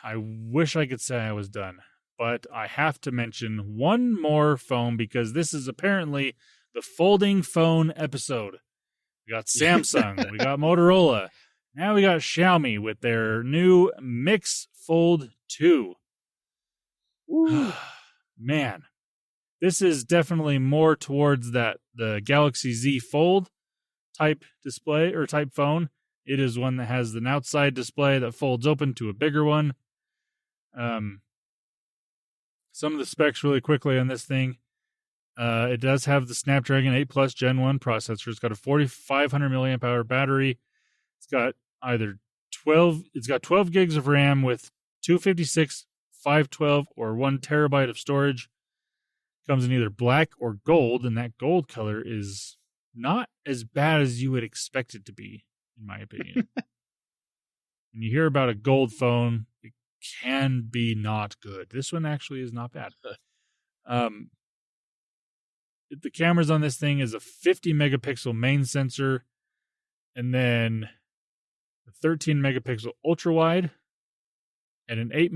Speaker 1: I wish I could say I was done, but I have to mention one more phone because this is apparently the folding phone episode. We got Samsung, we got Motorola, now we got Xiaomi with their new Mix Fold 2. Man, this is definitely more towards the Galaxy Z Fold type display or type phone. It is one that has an outside display that folds open to a bigger one. Some of the specs really quickly on this thing. It does have the Snapdragon 8 Plus Gen 1 processor. It's got a 4,500 milliamp hour battery. It's got 12 gigs of RAM with 256, 512, or 1 terabyte of storage. Comes in either black or gold, and that gold color is not as bad as you would expect it to be, in my opinion. When you hear about a gold phone, it can be not good. This one actually is not bad. The cameras on this thing is a 50 megapixel main sensor, and then a 13 megapixel ultra wide, and an 8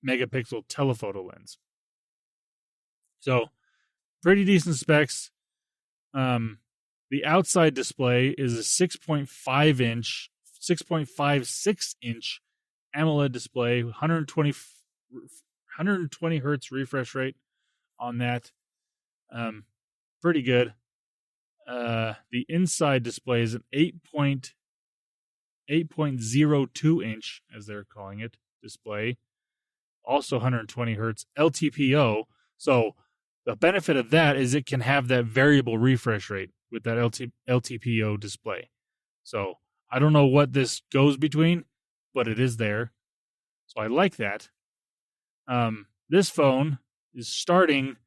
Speaker 1: megapixel telephoto lens. So, pretty decent specs. The outside display is a 6.56 inch AMOLED display, 120 hertz refresh rate on that. Pretty good. The inside display is an 8.02 inch, as they're calling it, display. Also 120 hertz LTPO. So the benefit of that is it can have that variable refresh rate with that LTPO display. So I don't know what this goes between, but it is there. So I like that. This phone is starting,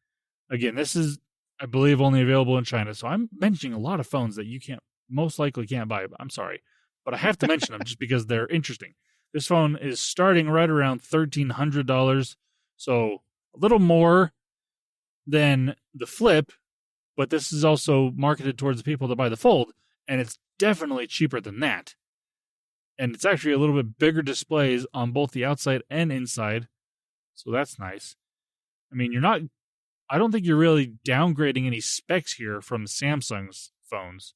Speaker 1: again, this is, I believe, only available in China. So I'm mentioning a lot of phones that you most likely can't buy. I'm sorry, but I have to mention them just because they're interesting. This phone is starting right around $1,300. So a little more than the Flip, but this is also marketed towards the people that buy the Fold, and it's definitely cheaper than that. And it's actually a little bit bigger displays on both the outside and inside, so that's nice. I mean, I don't think you're really downgrading any specs here from Samsung's phones,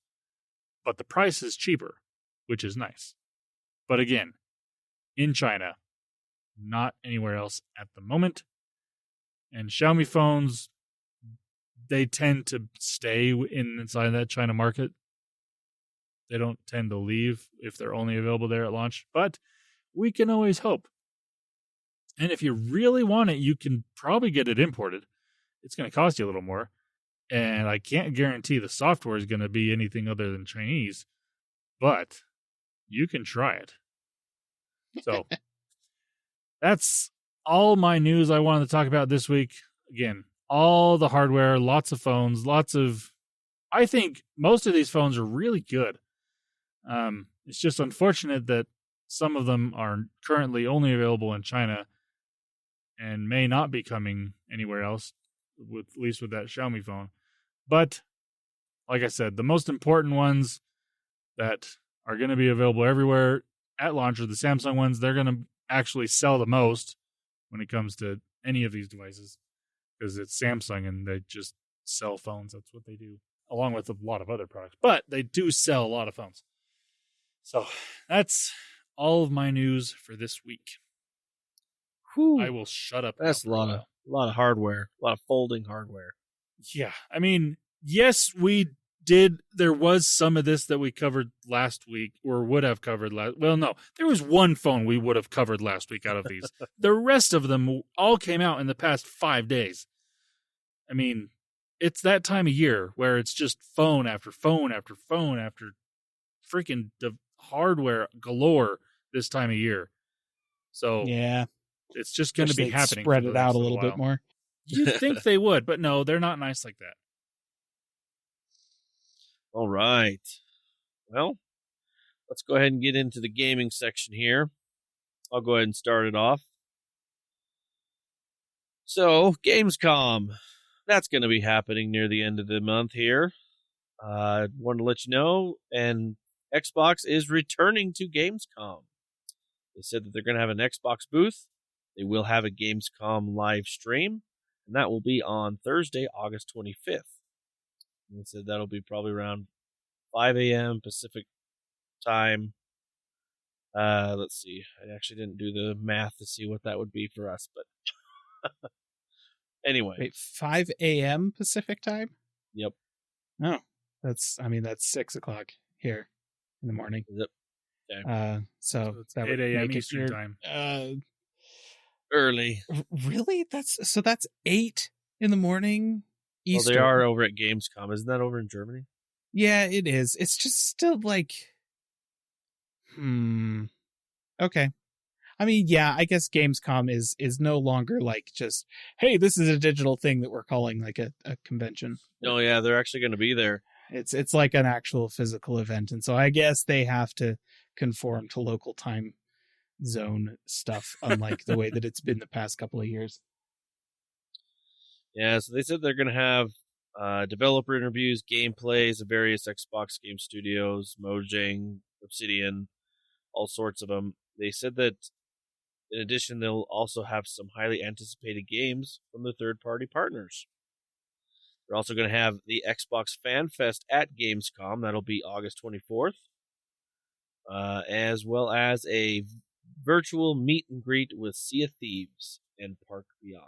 Speaker 1: but the price is cheaper, which is nice. But again, in China, not anywhere else at the moment. And Xiaomi phones, they tend to stay inside that China market. They don't tend to leave if they're only available there at launch, but we can always hope. And if you really want it, you can probably get it imported. It's going to cost you a little more, and I can't guarantee the software is going to be anything other than Chinese, but you can try it. So that's all my news I wanted to talk about this week. Again, all the hardware, lots of phones, I think most of these phones are really good. It's just unfortunate that some of them are currently only available in China and may not be coming anywhere else. at least with that Xiaomi phone. But like I said, the most important ones that are going to be available everywhere at launch are the Samsung ones. They're going to actually sell the most when it comes to any of these devices because it's Samsung and they just sell phones. That's what they do, along with a lot of other products. But they do sell a lot of phones. So that's all of my news for this week.
Speaker 3: Whew.
Speaker 1: I will shut up.
Speaker 2: That's a lot of hardware, a lot of folding hardware.
Speaker 1: Yeah, I mean, yes, we did. There was some of this that we covered last week, or would have covered last. Well, no, there was one phone we would have covered last week out of these. The rest of them all came out in the past 5 days. I mean, it's that time of year where it's just phone after phone after phone after freaking hardware galore this time of year. So
Speaker 3: yeah,
Speaker 1: it's just going to be happening.
Speaker 3: Spread it out a little bit more.
Speaker 1: You'd think they would, but no, they're not nice like that.
Speaker 2: All right. Well, let's go ahead and get into the gaming section here. I'll go ahead and start it off. So, GamesCom. That's going to be happening near the end of the month here. I want to let you know, and Xbox is returning to Gamescom. They said that they're going to have an Xbox booth. They will have a Gamescom live stream, and that will be on Thursday, August 25th. And they said that'll be probably around 5 a.m. Pacific time. Let's see. I actually didn't do the math to see what that would be for us, but anyway.
Speaker 3: Wait, 5 a.m. Pacific time?
Speaker 2: Yep.
Speaker 3: No, that's 6 o'clock here in the morning.
Speaker 2: Yep. Okay.
Speaker 3: So
Speaker 1: it's 8 a.m. Eastern time.
Speaker 2: Early.
Speaker 3: Really? That's 8 in the morning Eastern.
Speaker 2: Well, they are over at Gamescom. Isn't that over in Germany?
Speaker 3: Yeah, it is. It's just still like, okay. I mean, yeah, I guess Gamescom is no longer like just, hey, this is a digital thing that we're calling like a convention.
Speaker 2: No, yeah, they're actually going to be there.
Speaker 3: It's like an actual physical event, and so I guess they have to conform to local time zone stuff, unlike the way that it's been the past couple of years.
Speaker 2: Yeah, so they said they're going to have developer interviews, gameplays of various Xbox game studios, Mojang, Obsidian, all sorts of them. They said that in addition, they'll also have some highly anticipated games from the third-party partners. They're also going to have the Xbox Fan Fest at Gamescom. That'll be August 24th. As well as a virtual meet and greet with Sea of Thieves and Park Beyond.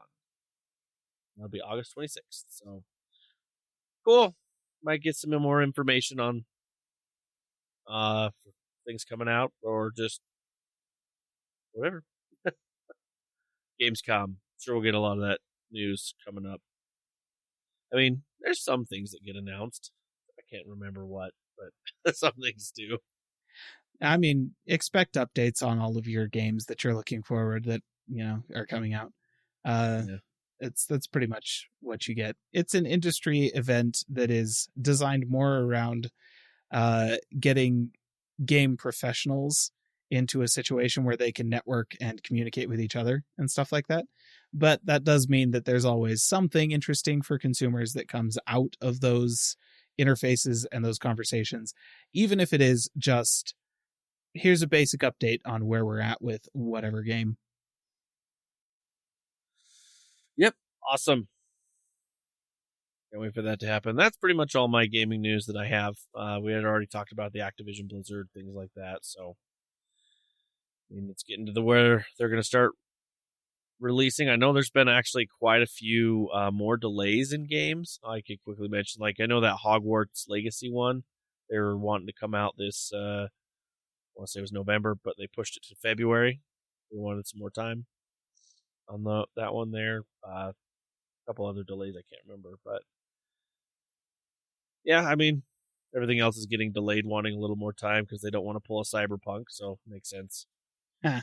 Speaker 2: That'll be August 26th. So, cool. Might get some more information on things coming out or just whatever. Gamescom. Sure we'll get a lot of that news coming up. I mean, there's some things that get announced. I can't remember what, but some things do.
Speaker 3: I mean, expect updates on all of your games that you're looking forward that, are coming out. That's pretty much what you get. It's an industry event that is designed more around getting game professionals into a situation where they can network and communicate with each other and stuff like that. But that does mean that there's always something interesting for consumers that comes out of those interfaces and those conversations, even if it is just, here's a basic update on where we're at with whatever game.
Speaker 2: Yep. Awesome. Can't wait for that to happen. That's pretty much all my gaming news that I have. We had already talked about the Activision Blizzard, things like that. So, I mean, it's getting to the where they're going to start releasing. I know there's been actually quite a few more delays in games. I could quickly mention, like, I know that Hogwarts Legacy one, they were wanting to come out this, I want to say it was November, but they pushed it to February. They wanted some more time on that one there. A couple other delays I can't remember, but yeah, I mean, everything else is getting delayed, wanting a little more time because they don't want to pull a Cyberpunk, so it makes sense.
Speaker 3: Huh.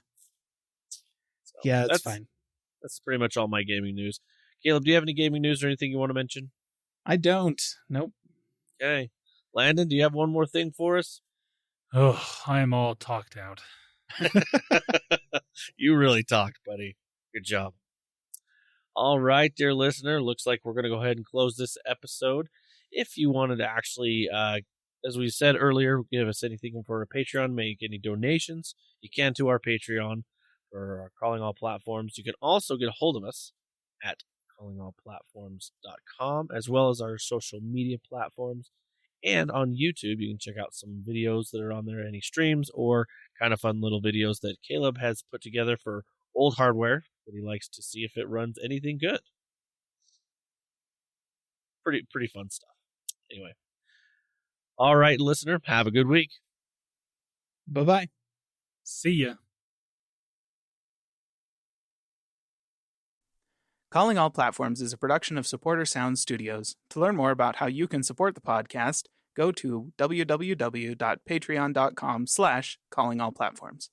Speaker 2: So
Speaker 3: yeah, that's fine.
Speaker 2: That's pretty much all my gaming news. Caleb, do you have any gaming news or anything you want to mention?
Speaker 3: I don't. Nope.
Speaker 2: Okay. Landon, do you have one more thing for us?
Speaker 1: Oh, I am all talked out.
Speaker 2: You really talked, buddy. Good job. All right, dear listener, looks like we're going to go ahead and close this episode. If you wanted to actually, as we said earlier, give us anything for a Patreon, make any donations, you can to our Patreon for Calling All Platforms. You can also get a hold of us at callingallplatforms.com, as well as our social media platforms. And on YouTube, you can check out some videos that are on there, any streams or kind of fun little videos that Caleb has put together for old hardware that he likes to see if it runs anything good. Pretty fun stuff. Anyway. All right, listener, have a good week.
Speaker 3: Bye-bye.
Speaker 1: See ya.
Speaker 3: Calling All Platforms is a production of Supporter Sound Studios. To learn more about how you can support the podcast, go to www.patreon.com/callingallplatforms.